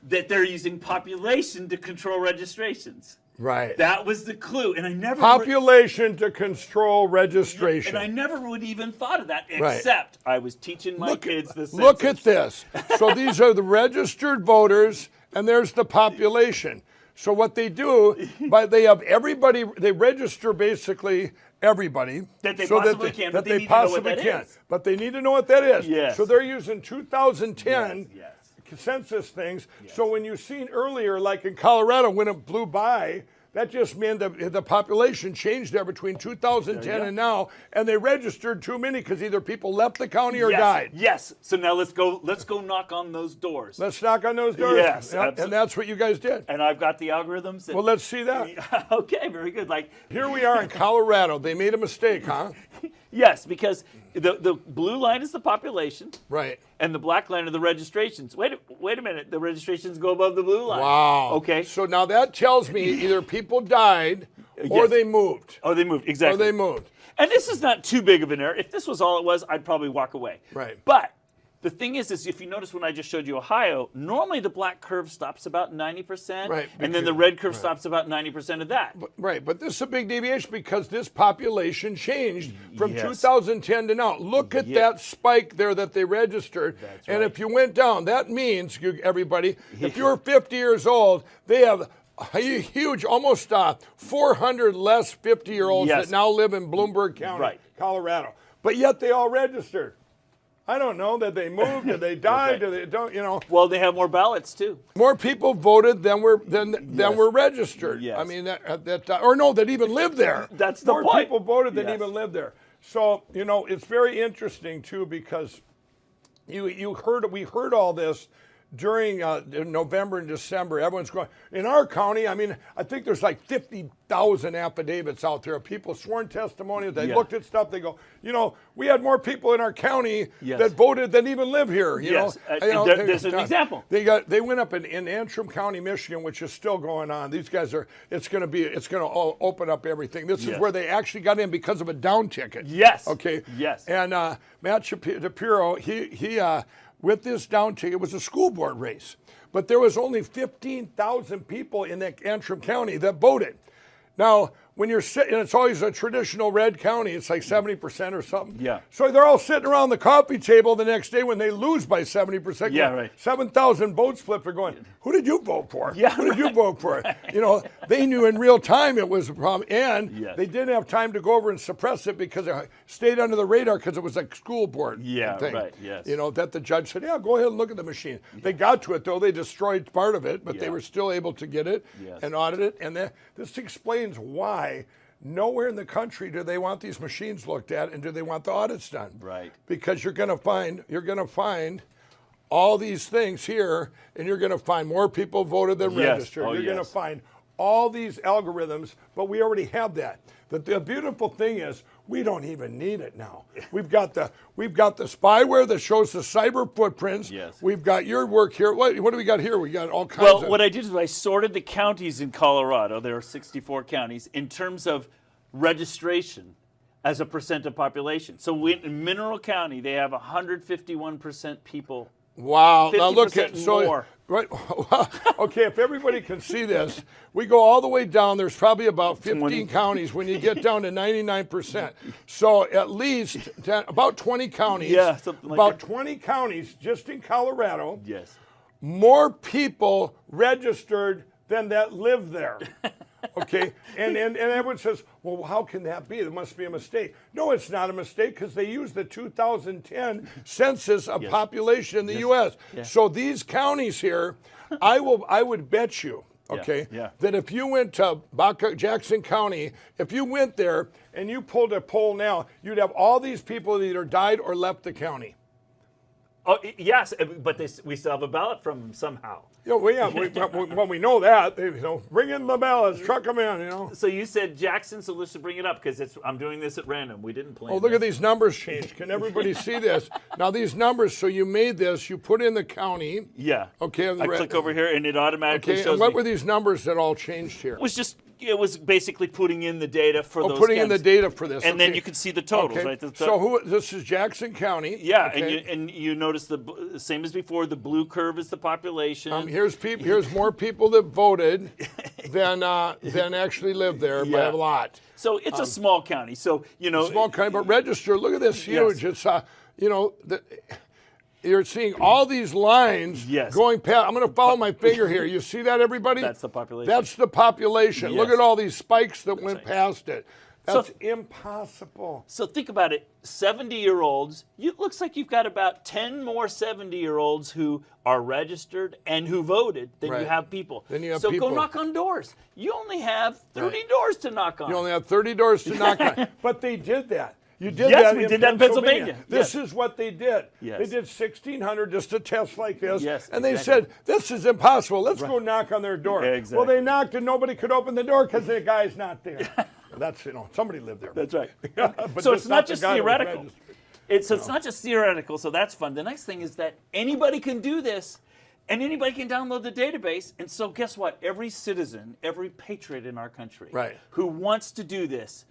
that they're using population to control registrations. Right. That was the clue, and I never population to control registration. And I never would even thought of that, except I was teaching my kids the census. Look at this. So these are the registered voters, and there's the population. So what they do, they have everybody. They register basically everybody that they so possibly that can. That but they need possibly to know what that can. is. But they need to know what that is. Yes. So they're using 2010. Yes. Census things. Yes. So when you seen earlier, like in Colorado, when it blew by, that just meant the population changed there between 2010 and now, and they registered too many because either people left the county or died. Yes. So now let's go knock on those doors. Let's knock on those doors. Yes. Yep. And that's what you guys did. And I've got the algorithms. Well, let's see that. Okay, very good. Here we are in Colorado. They made a mistake, huh? Yes, because the blue line is the population. Right. And the black line are the registrations. Wait a minute. The registrations go above the blue line. Wow. Okay. So now that tells me either people died or they moved. Oh, they moved. Exactly. Or they moved. And this is not too big of an error. If this was all it was, I'd probably walk away. Right. But the thing is if you notice when I just showed you Ohio, normally the black curve stops about 90%. Right. And then the red curve stops about 90% of that. But this is a big deviation because this population changed from 2010 to now. Look at that spike there that they registered. That's and right. if you went down, that means, everybody, if you're 50 years old, they have a huge, almost 400 less 50-year-olds that now live in Bloomberg County, Colorado. But yet they all registered. I don't know that they moved, did they died, did they don't, Well, they have more ballots too. More people voted than were registered. Yes. I mean that even lived there. That's the point. More people voted than even lived there. So it's very interesting too because we heard all this during November and December. Everyone's going in our county. I mean, I think there's like 50,000 affidavits out there of people sworn testimonials. They looked at stuff. They go, we had more people in our county that voted than even live here. There's an example. They went up in Antrim County, Michigan, which is still going on. These guys are. It's going to open up everything. This is where they actually got in because of a down ticket. Yes. Okay. Yes. And Matt Shapiro, he with this down ticket, it was a school board race, but there was only 15,000 people in that Antrim County that voted. Now, when you're sitting, it's always a traditional red county. It's like 70% or something. Yeah. So they're all sitting around the coffee table the next day when they lose by 70%. Yeah, right. 7,000 votes flipped. They're going, who did you vote for? Yeah, who did you vote for? You know, they knew in real time it was a problem. And they didn't have time to go over and suppress it because it stayed under the radar because it was a school board thing. Right, yes. You know, that the judge said, yeah, go ahead and look at the machine. They got to it, though. They destroyed part of it, but they were still able to get it and audit it. And this explains why nowhere in the country do they want these machines looked at and do they want the audits done. Right. Because you're going to find all these things here, and you're going to find more people voted than registered. You're going to find all these algorithms, but we already have that. The beautiful thing is we don't even need it now. We've got the spyware that shows the cyber footprints. Yes. We've got your work here. What do we got here? We got all kinds Well, of... what I did is I sorted the counties in Colorado. There are 64 counties in terms of registration as a percent of population. So in Mineral County, they have 151% people. Wow. Now look at more. Right. Okay, if everybody can see this, we go all the way down. There's probably about 15 counties when you get down to 99%. So at least about 20 counties. Yeah, something like about that. 20 counties just in Colorado. Yes. More people registered than that live there. Okay, and everyone says, well, how can that be? There must be a mistake. No, it's not a mistake because they used the 2010 census of population in the U.S. So these counties here, I would bet you, okay, that if you went to Jackson County, if you went there and you pulled a poll now, you'd have all these people that either died or left the county. Oh, yes, but we still have a ballot from them somehow. Yeah, well, we know that. Bring in the ballots, truck them in, So you said Jackson, so let's bring it up because I'm doing this at random. We didn't plan. Oh, look at these numbers change. Can everybody see this? Now these numbers, so you made this, you put in the county. Yeah. Okay. I click over here and it automatically shows and what were these numbers that all changed here? It was basically putting in the data for those putting in counties. the data for this. And then you can see the totals, right? So this is Jackson County. Yeah, and you notice the same as before, the blue curve is the population. Here's more people that voted than actually live there by a lot. So it's a small county. So, small county, but register, look at this huge. It's you're seeing all these lines going past. I'm going to follow my finger here. You see that, everybody? That's the population. That's the population. Yes. Look at all these spikes that went past it. That's impossible. So think about it. 70-year-olds, it looks like you've got about 10 more 70-year-olds who are registered and who voted than you have people. So go knock on doors. You only have 30 doors to knock on. You only have 30 doors to knock on. But they did that. You did yes, that we in did that in Pennsylvania. This is what they did. Yes. They did 1,600 just a test like this. Yes, and they said, this is impossible. Let's go knock on their door. Yeah, exactly. Well, they knocked and nobody could open the door because the guy's not there. That's, somebody lived there. That's right. But so it's not just the guy that was theoretical. It's not just theoretical, so that's fun. The next thing is that anybody can do this, and anybody can download the database. And so guess what? Every citizen, every patriot in our country who wants to do this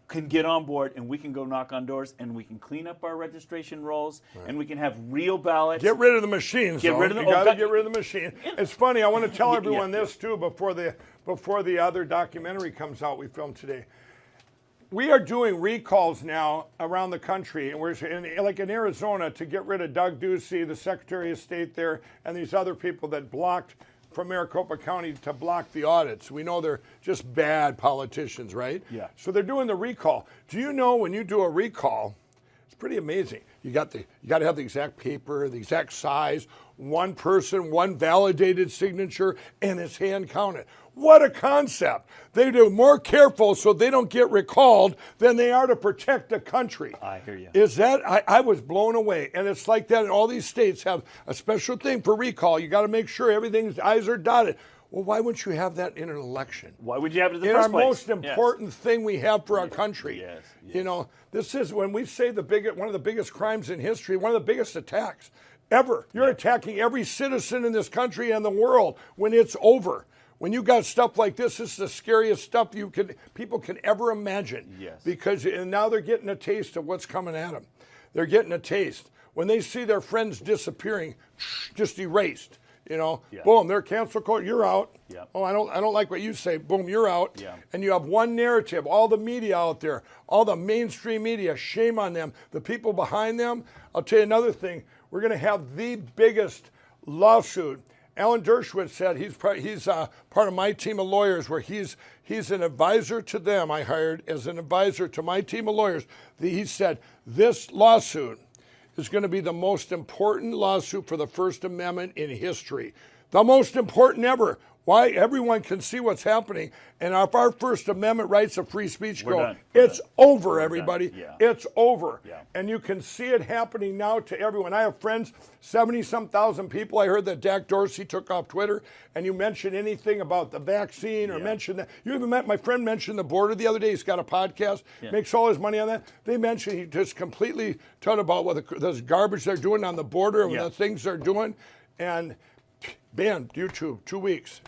can get on board, and we can go knock on doors, and we can clean up our registration rolls, and we can have real ballots. Get rid of the machines. Get rid of them. You got to get rid of the machine. It's funny. I want to tell everyone this too before the other documentary comes out we filmed today. We are doing recalls now around the country, and we're like in Arizona to get rid of Doug Ducey, the Secretary of State there, and these other people that blocked from Maricopa County to block the audits. We know they're just bad politicians, right? Yeah. So they're doing the recall. Do you know when you do a recall, it's pretty amazing. You got to have the exact paper, the exact size, one person, one validated signature, and it's hand counted. What a concept. They do more careful so they don't get recalled than they are to protect the country. I hear you. Is that, I was blown away. And it's like that in all these states have a special thing for recall. You got to make sure everything's I's are dotted. Well, why wouldn't you have that in an election? Why would you have it in the in first our place? most important thing we have for our country. Yes. This is when we say one of the biggest crimes in history, one of the biggest attacks ever. You're attacking every citizen in this country and the world when it's over. When you got stuff like this is the scariest stuff people can ever imagine. Yes. Because now they're getting a taste of what's coming at them. They're getting a taste. When they see their friends disappearing, just erased. You know, Yeah. boom, they're cancel culture. You're out. Yeah. Oh, I don't like what you say. Boom, you're out. Yeah. And you have one narrative. All the media out there, all the mainstream media. Shame on them. The people behind them. I'll tell you another thing. We're going to have the biggest lawsuit. Alan Dershowitz said he's part of my team of lawyers, where he's an advisor to them. I hired as an advisor to my team of lawyers. He said this lawsuit is going to be the most important lawsuit for the First Amendment in history. The most important ever. Why? Everyone can see what's happening. And if our First Amendment rights of free speech go, it's over, everybody. Yeah. It's over. Yeah. And you can see it happening now to everyone. I have friends, 70-some thousand people. I heard that Jack Dorsey took off Twitter, and you mention anything about the vaccine or mention that. You even met my friend mentioned the border the other day. He's got a podcast, makes all his money on that. They mentioned he just completely talked about what the garbage they're doing on the border and the things they're doing. And banned YouTube, 2 weeks,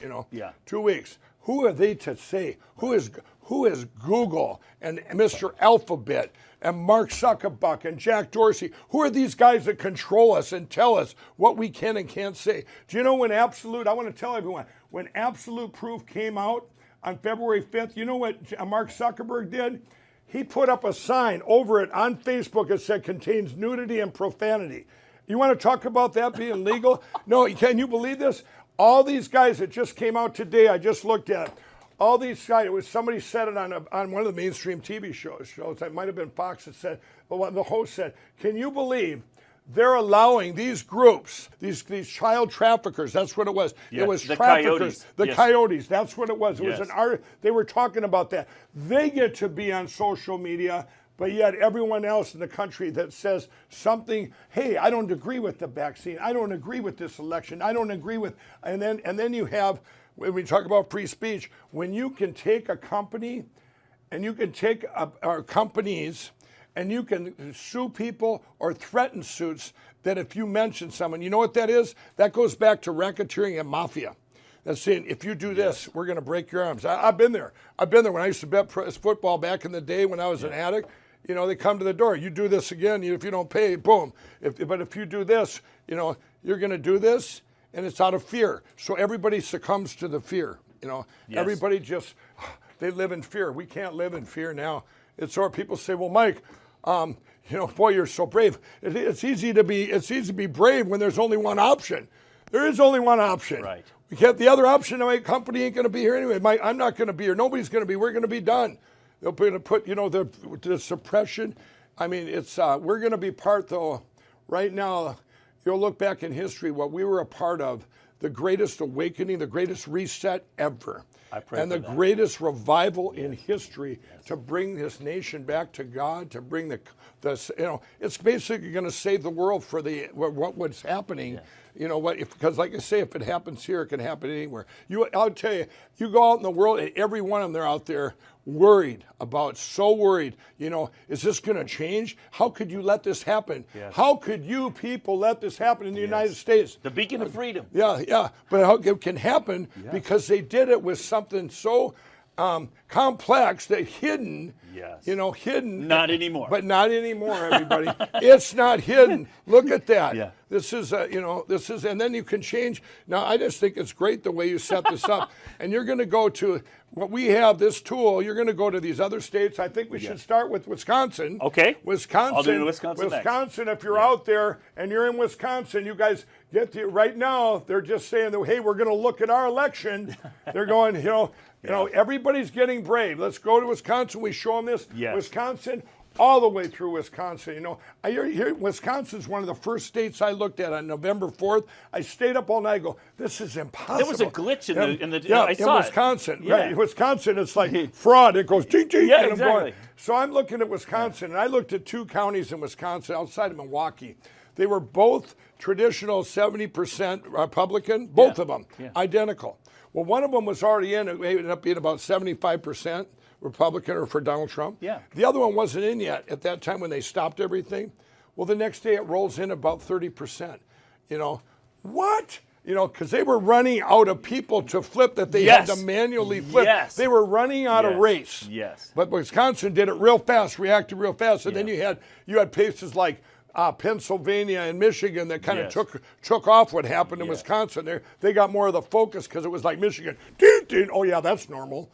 2 weeks. Who are they to say? Who is Google and Mr. Alphabet and Mark Zuckerberg and Jack Dorsey? Who are these guys that control us and tell us what we can and can't say? Do you know when I want to tell everyone, when Absolute Proof came out on February 5th, you know what Mark Zuckerberg did? He put up a sign over it on Facebook that said contains nudity and profanity. You want to talk about that being legal? No, can you believe this? All these guys that just came out today, I just looked at, all these guys, it was somebody said it on one of the mainstream TV shows. It might have been Fox that said, but what the host said, can you believe they're allowing these groups, these child traffickers, that's what it was. Yes, It was the traffickers, coyotes. coyotes, that's what it was. It Yes. was an art, they were talking about that. They get to be on social media, but yet everyone else in the country that says something, hey, I don't agree with the vaccine, I don't agree with this election, I don't agree with, and then you have, when we talk about free speech, when you can take a company and you can take our companies and you can sue people or threaten suits that if you mention someone, you know what that is? That goes back to racketeering and mafia. That's saying, if you do this, we're going to break your arms. I've been there. I've been there when I used to bet football back in the day when I was an addict. You know, they come to the door. You do this again. If you don't pay, boom. But if you do this, you're going to do this, and it's out of fear. So everybody succumbs to the fear. Everybody just, they live in fear. We can't live in fear now. It's sort of people say, well, Mike, boy, you're so brave. It's easy to be brave when there's only one option. There is only one option. Right. We can't. The other option, my company ain't going to be here anyway. I'm not going to be here. Nobody's going to be. We're going to be done. They're going to put, the suppression. I mean, it's we're going to be part, though. Right now, you'll look back in history, what we were a part of, the greatest awakening, the greatest reset ever. And the greatest revival in history to bring this nation back to God, to bring it's basically going to save the world for what's happening. Because like I say, if it happens here, it can happen anywhere. I'll tell you, you go out in the world, and every one of them, they're out there worried, so worried. Is this going to change? How could you let this happen? Yes. How could you people let this happen in the United States? The beacon of freedom. Yeah. But how it can happen because they did it with something so complex that hidden. Yes. Hidden. Not anymore. But not anymore, everybody. It's not hidden. Look at that. Yeah. This is, and then you can change. Now, I just think it's great the way you set this up. And you're going to go to what we have, this tool, you're going to go to these other states. I think we should start with Wisconsin. Okay. Wisconsin. I'll do Wisconsin Wisconsin, if you're out there and you're in Wisconsin, you guys right now, they're just saying that, hey, we're going to look at our election. They're going, everybody's getting brave. Let's go to Wisconsin. We show them this. Yes. Wisconsin, all the way through Wisconsin. I hear Wisconsin's one of the first states I looked at on November 4th. I stayed up all night. I go, this is impossible. There was a glitch in the I in saw Wisconsin. it. Right. Wisconsin, it's like fraud. It goes ding, ding. Yeah, and exactly. I'm going. So I'm looking at Wisconsin, and I looked at 2 counties in Wisconsin outside of Milwaukee. They were both traditional 70% Republican, both of them, identical. Well, one of them was already in. It ended up being about 75% Republican or for Donald Trump. Yeah. The other one wasn't in yet at that time when they stopped everything. Well, the next day it rolls in about 30%. What? Because they were running out of people to flip that they had to manually flip. Yes. They were running out of race. Yes. But Wisconsin did it real fast, reacted real fast. And then you had places like Pennsylvania and Michigan that kind of Yes. took off what happened in Yeah. Wisconsin. They got more of the focus because it was like Michigan. Oh yeah, that's normal.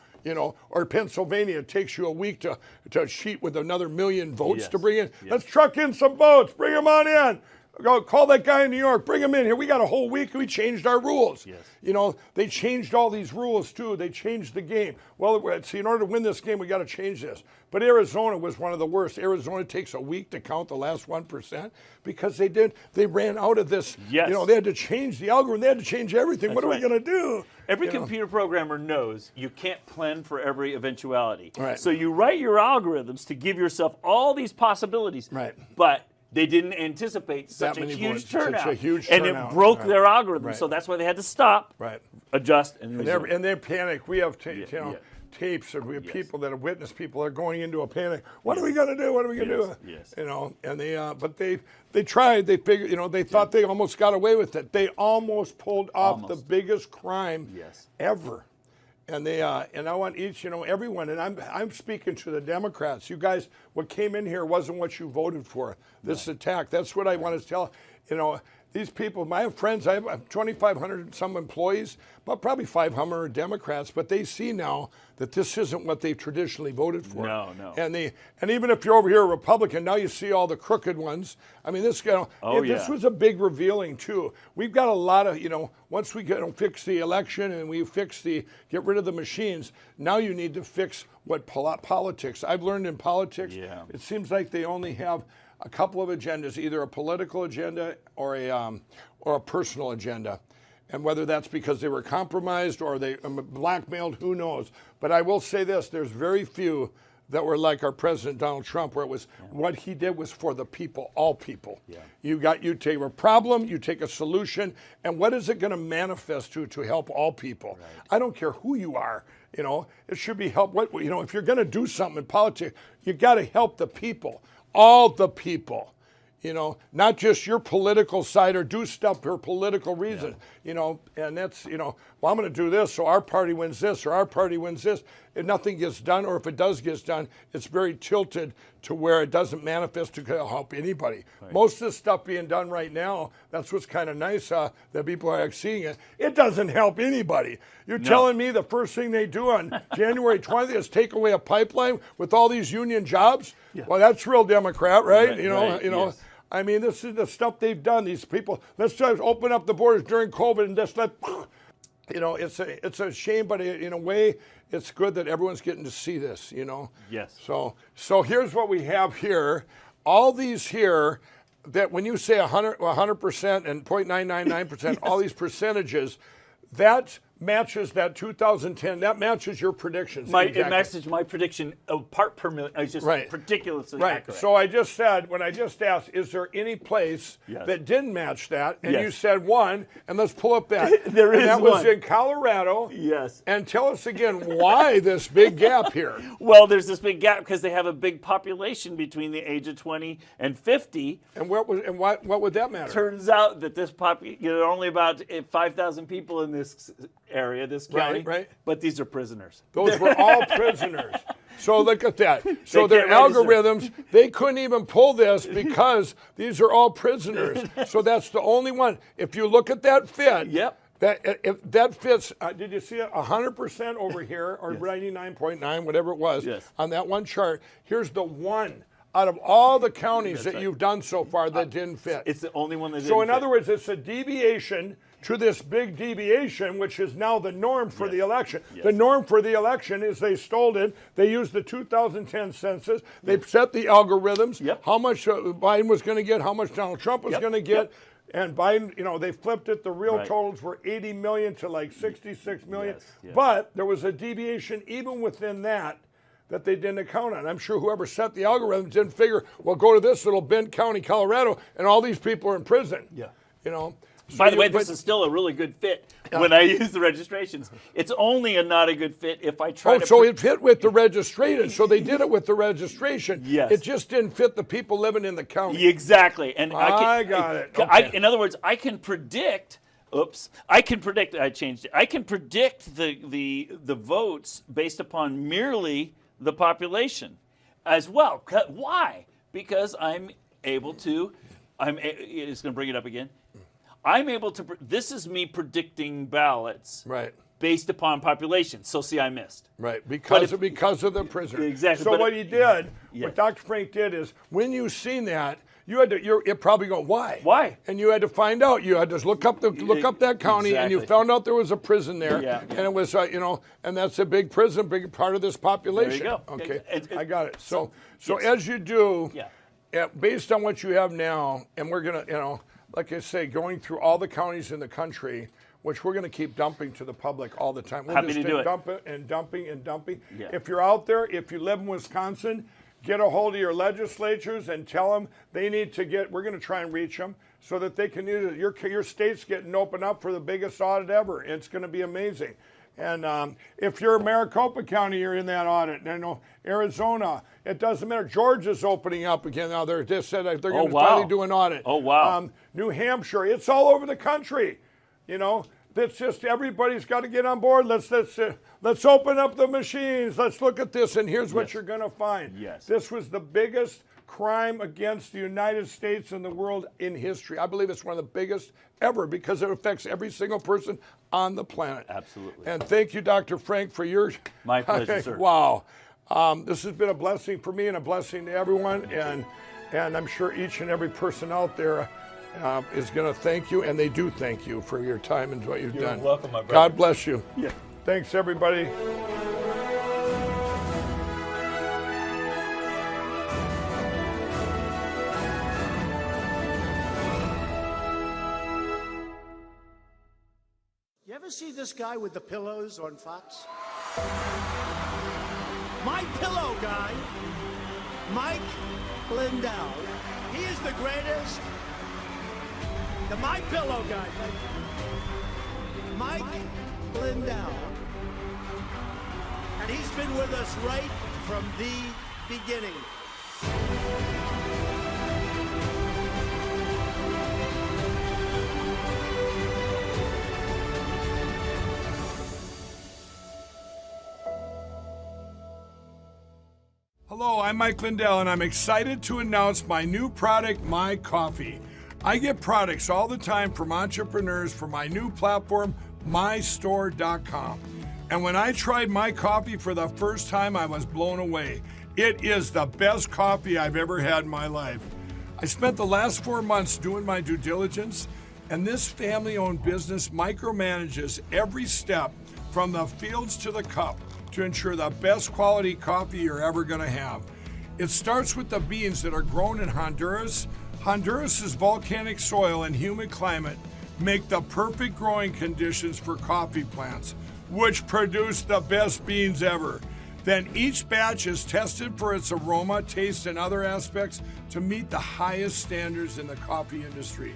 Or Pennsylvania, it takes you a week to cheat with another million votes Yes. to bring in. Yes. Let's truck in some votes. Bring them on in. Go call that guy in New York. Bring him in here. We got a whole week. We changed our rules. Yes. They changed all these rules too. They changed the game. Well, see, in order to win this game, we got to change this. But Arizona was one of the worst. Arizona takes a week to count the last 1% because they ran out of this. Yes. They had to change the algorithm. They had to change everything. What are we going to do? Every computer programmer knows you can't plan for every eventuality. Right. So you write your algorithms to give yourself all these possibilities. Right. But they didn't anticipate such That a many huge votes, turnout. such a huge and turnout. it broke Right. their algorithm. Right. So that's why they had to stop, Right. adjust, and And resume. they panic. We have Yeah. tapes, and we have Yes. people that have witnessed people are going into a panic. What are we going to do? What are we going to Yes. do? Yes. And but they tried. They figured. They thought they almost got away with it. They almost pulled off the biggest crime Yes. ever. And and I want each, everyone, and I'm speaking to the Democrats. You guys, what came in here wasn't what you voted for. This attack. That's what I want to tell. These people. I have friends. I have 2,500 and some employees, but probably 500 are Democrats. But they see now that this isn't what they've traditionally voted for. No. And even if you're over here a Republican, now you see all the crooked ones. I mean, this guy. This was a big revealing too. We've got a lot of once we fix the election and we get rid of the machines. Now you need to fix what politics. I've learned in politics. Yeah. It seems like they only have a couple of agendas, either a political agenda or a personal agenda. And whether that's because they were compromised or they blackmailed, who knows? But I will say this, there's very few that were like our President Donald Trump, where it was what he did was for the people, all people. Yeah. You take a problem, you take a solution, and what is it going to manifest to help all people? Right. I don't care who you are. It should be help. If you're going to do something in politics, you got to help the people, all the people. Not just your political side or do stuff for political reason, and that's, well, I'm going to do this so our party wins this or our party wins this. And nothing gets done, or if it does get done, it's very tilted to where it doesn't manifest to help anybody. Right. Most of the stuff being done right now, that's what's kind of nice that people are seeing it. It doesn't help anybody. You're telling me the first thing they do on January 20th is take away a pipeline with all these union jobs? Yeah. Well, that's real Democrat, right? Yes. I mean, this is the stuff they've done. These people, let's just open up the borders during COVID and just let, it's a shame, but in a way, it's good that everyone's getting to see this, Yes. So here's what we have here. All these here, that when you say 100% and 0.999%, all these percentages, that matches that 2010. That matches your predictions. It matches my prediction of part per million. It's just ridiculously accurate. So I just said, when I just asked, is there any place that didn't match that? And you said one, and let's pull up that. There is that one. was in Colorado. Yes. And tell us again why this big gap here. Well, there's this big gap because they have a big population between the age of 20 and 50. And what would that matter? Turns out that this there are only about 5,000 people in this area, this county. Right. But these are prisoners. Those were all prisoners. So look at that. So their algorithms, they couldn't even pull this because these are all prisoners. So that's the only one. If you look at that fit, if that fits, did you see it? 100% over here, or 99.9, whatever it was, on that one chart. Here's the one out of all the counties that you've done so far that didn't fit. It's the only one that didn't So in fit. other words, it's a deviation to this big deviation, which is now the norm for the election. The norm for the election is they stole it. They used the 2010 census. They set the algorithms, how much Biden was going to get, how much Donald Trump was going to get. And Biden, they flipped it. The real totals were 80 million to like 66 million. But there was a deviation even within that they didn't account on. I'm sure whoever set the algorithms didn't figure, well, go to this little Bend County, Colorado, and all these people are in prison. So By the way, this is still a really good fit when I use the registrations. It's only not a good fit if I try to... so it fit with the registration. So they did it with the registration. Yes. It just didn't fit the people living in the county. Exactly. And I got it. Okay. In other words, I can predict... I changed it. I can predict the votes based upon merely the population as well. Why? Because I'm able to, it's going to bring it up again. I'm able to, this is me predicting ballots. Right. Based upon population. So see, I missed. Right, because of the prisoner. Exactly. So what he did, what Dr. Frank did is, when you seen that, you had to. It probably go, why? Why? And you had to find out. You had to look up that county, and you found out there was a prison there, and it was and that's a big prison, big part of this population. There you go. Okay, I got it. So as you do, based on what you have now, and we're gonna, like I say, going through all the counties in the country, which we're going to keep dumping to the public all the time. We're Happy just to do it. dumping and dumping and dumping. Yeah. If you're out there, if you live in Wisconsin, get a hold of your legislatures and tell them they need to we're going to try and reach them so that they can use it. Your state's getting opened up for the biggest audit ever. It's going to be amazing. And if you're Maricopa County, you're in that audit. And I know Arizona, it doesn't matter. Georgia's opening up again now. They just said they're going to finally do an audit. Oh, wow. New Hampshire, it's all over the country. That's just everybody's got to get on board. Let's open up the machines. Let's look at this, and here's what you're going to find. Yes. This was the biggest crime against the United States and the world in history. I believe it's one of the biggest ever because it affects every single person on the planet. Absolutely. And thank you, Dr. Frank, for your. My pleasure, sir. Wow. This has been a blessing for me and a blessing to everyone, and I'm sure each and every person out there is going to thank you, and they do thank you for your time and what you've done. You're welcome, my brother. God bless you. Yeah. Thanks, everybody. You ever see this guy with the pillows on Fox? My Pillow guy, Mike Lindell. He is the greatest. The My Pillow guy, Mike Lindell. And he's been with us right from the beginning. Hello, I'm Mike Lindell, and I'm excited to announce my new product, My Coffee. I get products all the time from entrepreneurs for my new platform, mystore.com. And when I tried My Coffee for the first time, I was blown away. It is the best coffee I've ever had in my life. I spent the last 4 months doing my due diligence, and this family-owned business micromanages every step from the fields to the cup to ensure the best quality coffee you're ever going to have. It starts with the beans that are grown in Honduras. Honduras's volcanic soil and humid climate make the perfect growing conditions for coffee plants, which produce the best beans ever. Then each batch is tested for its aroma, taste, and other aspects to meet the highest standards in the coffee industry.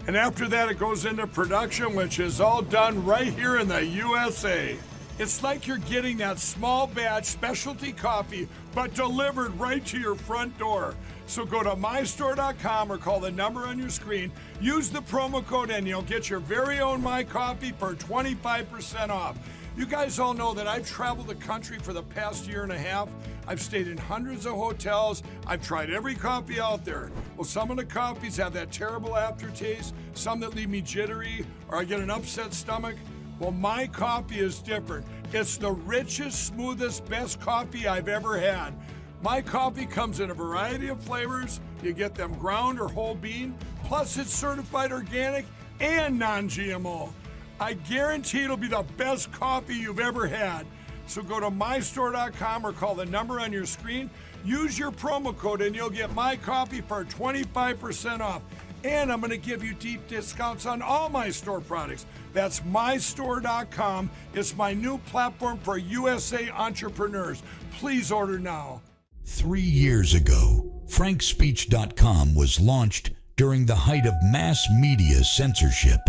And after that, it goes into production, which is all done right here in the USA. It's like you're getting that small batch specialty coffee, but delivered right to your front door. So go to mystore.com or call the number on your screen. Use the promo code and you'll get your very own My Coffee for 25% off. You guys all know that I've traveled the country for the past year and a half. I've stayed in hundreds of hotels. I've tried every coffee out there. Well, some of the coffees have that terrible aftertaste, some that leave me jittery, or I get an upset stomach. Well, My Coffee is different. It's the richest, smoothest, best coffee I've ever had. My Coffee comes in a variety of flavors. You get them ground or whole bean, plus it's certified organic and non-GMO. I guarantee it'll be the best coffee you've ever had. So go to mystore.com or call the number on your screen. Use your promo code and you'll get My Coffee for 25% off. And I'm going to give you deep discounts on all my store products. That's mystore.com. It's my new platform for USA entrepreneurs. Please order now. 3 years ago, frankspeech.com was launched during the height of mass media censorship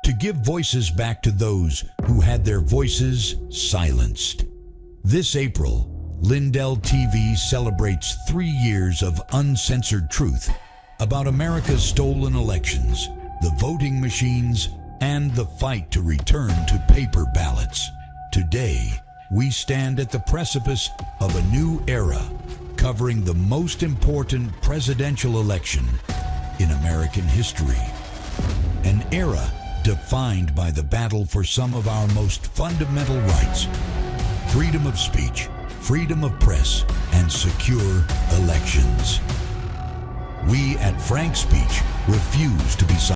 to give voices back to those who had their voices silenced. This April, Lindell TV celebrates 3 years of uncensored truth about America's stolen elections, the voting machines, and the fight to return to paper ballots. Today, we stand at the precipice of a new era, covering the most important presidential election in American history. An era defined by the battle for some of our most fundamental rights: freedom of speech, freedom of press, and secure elections. We at Frank Speech refuse to be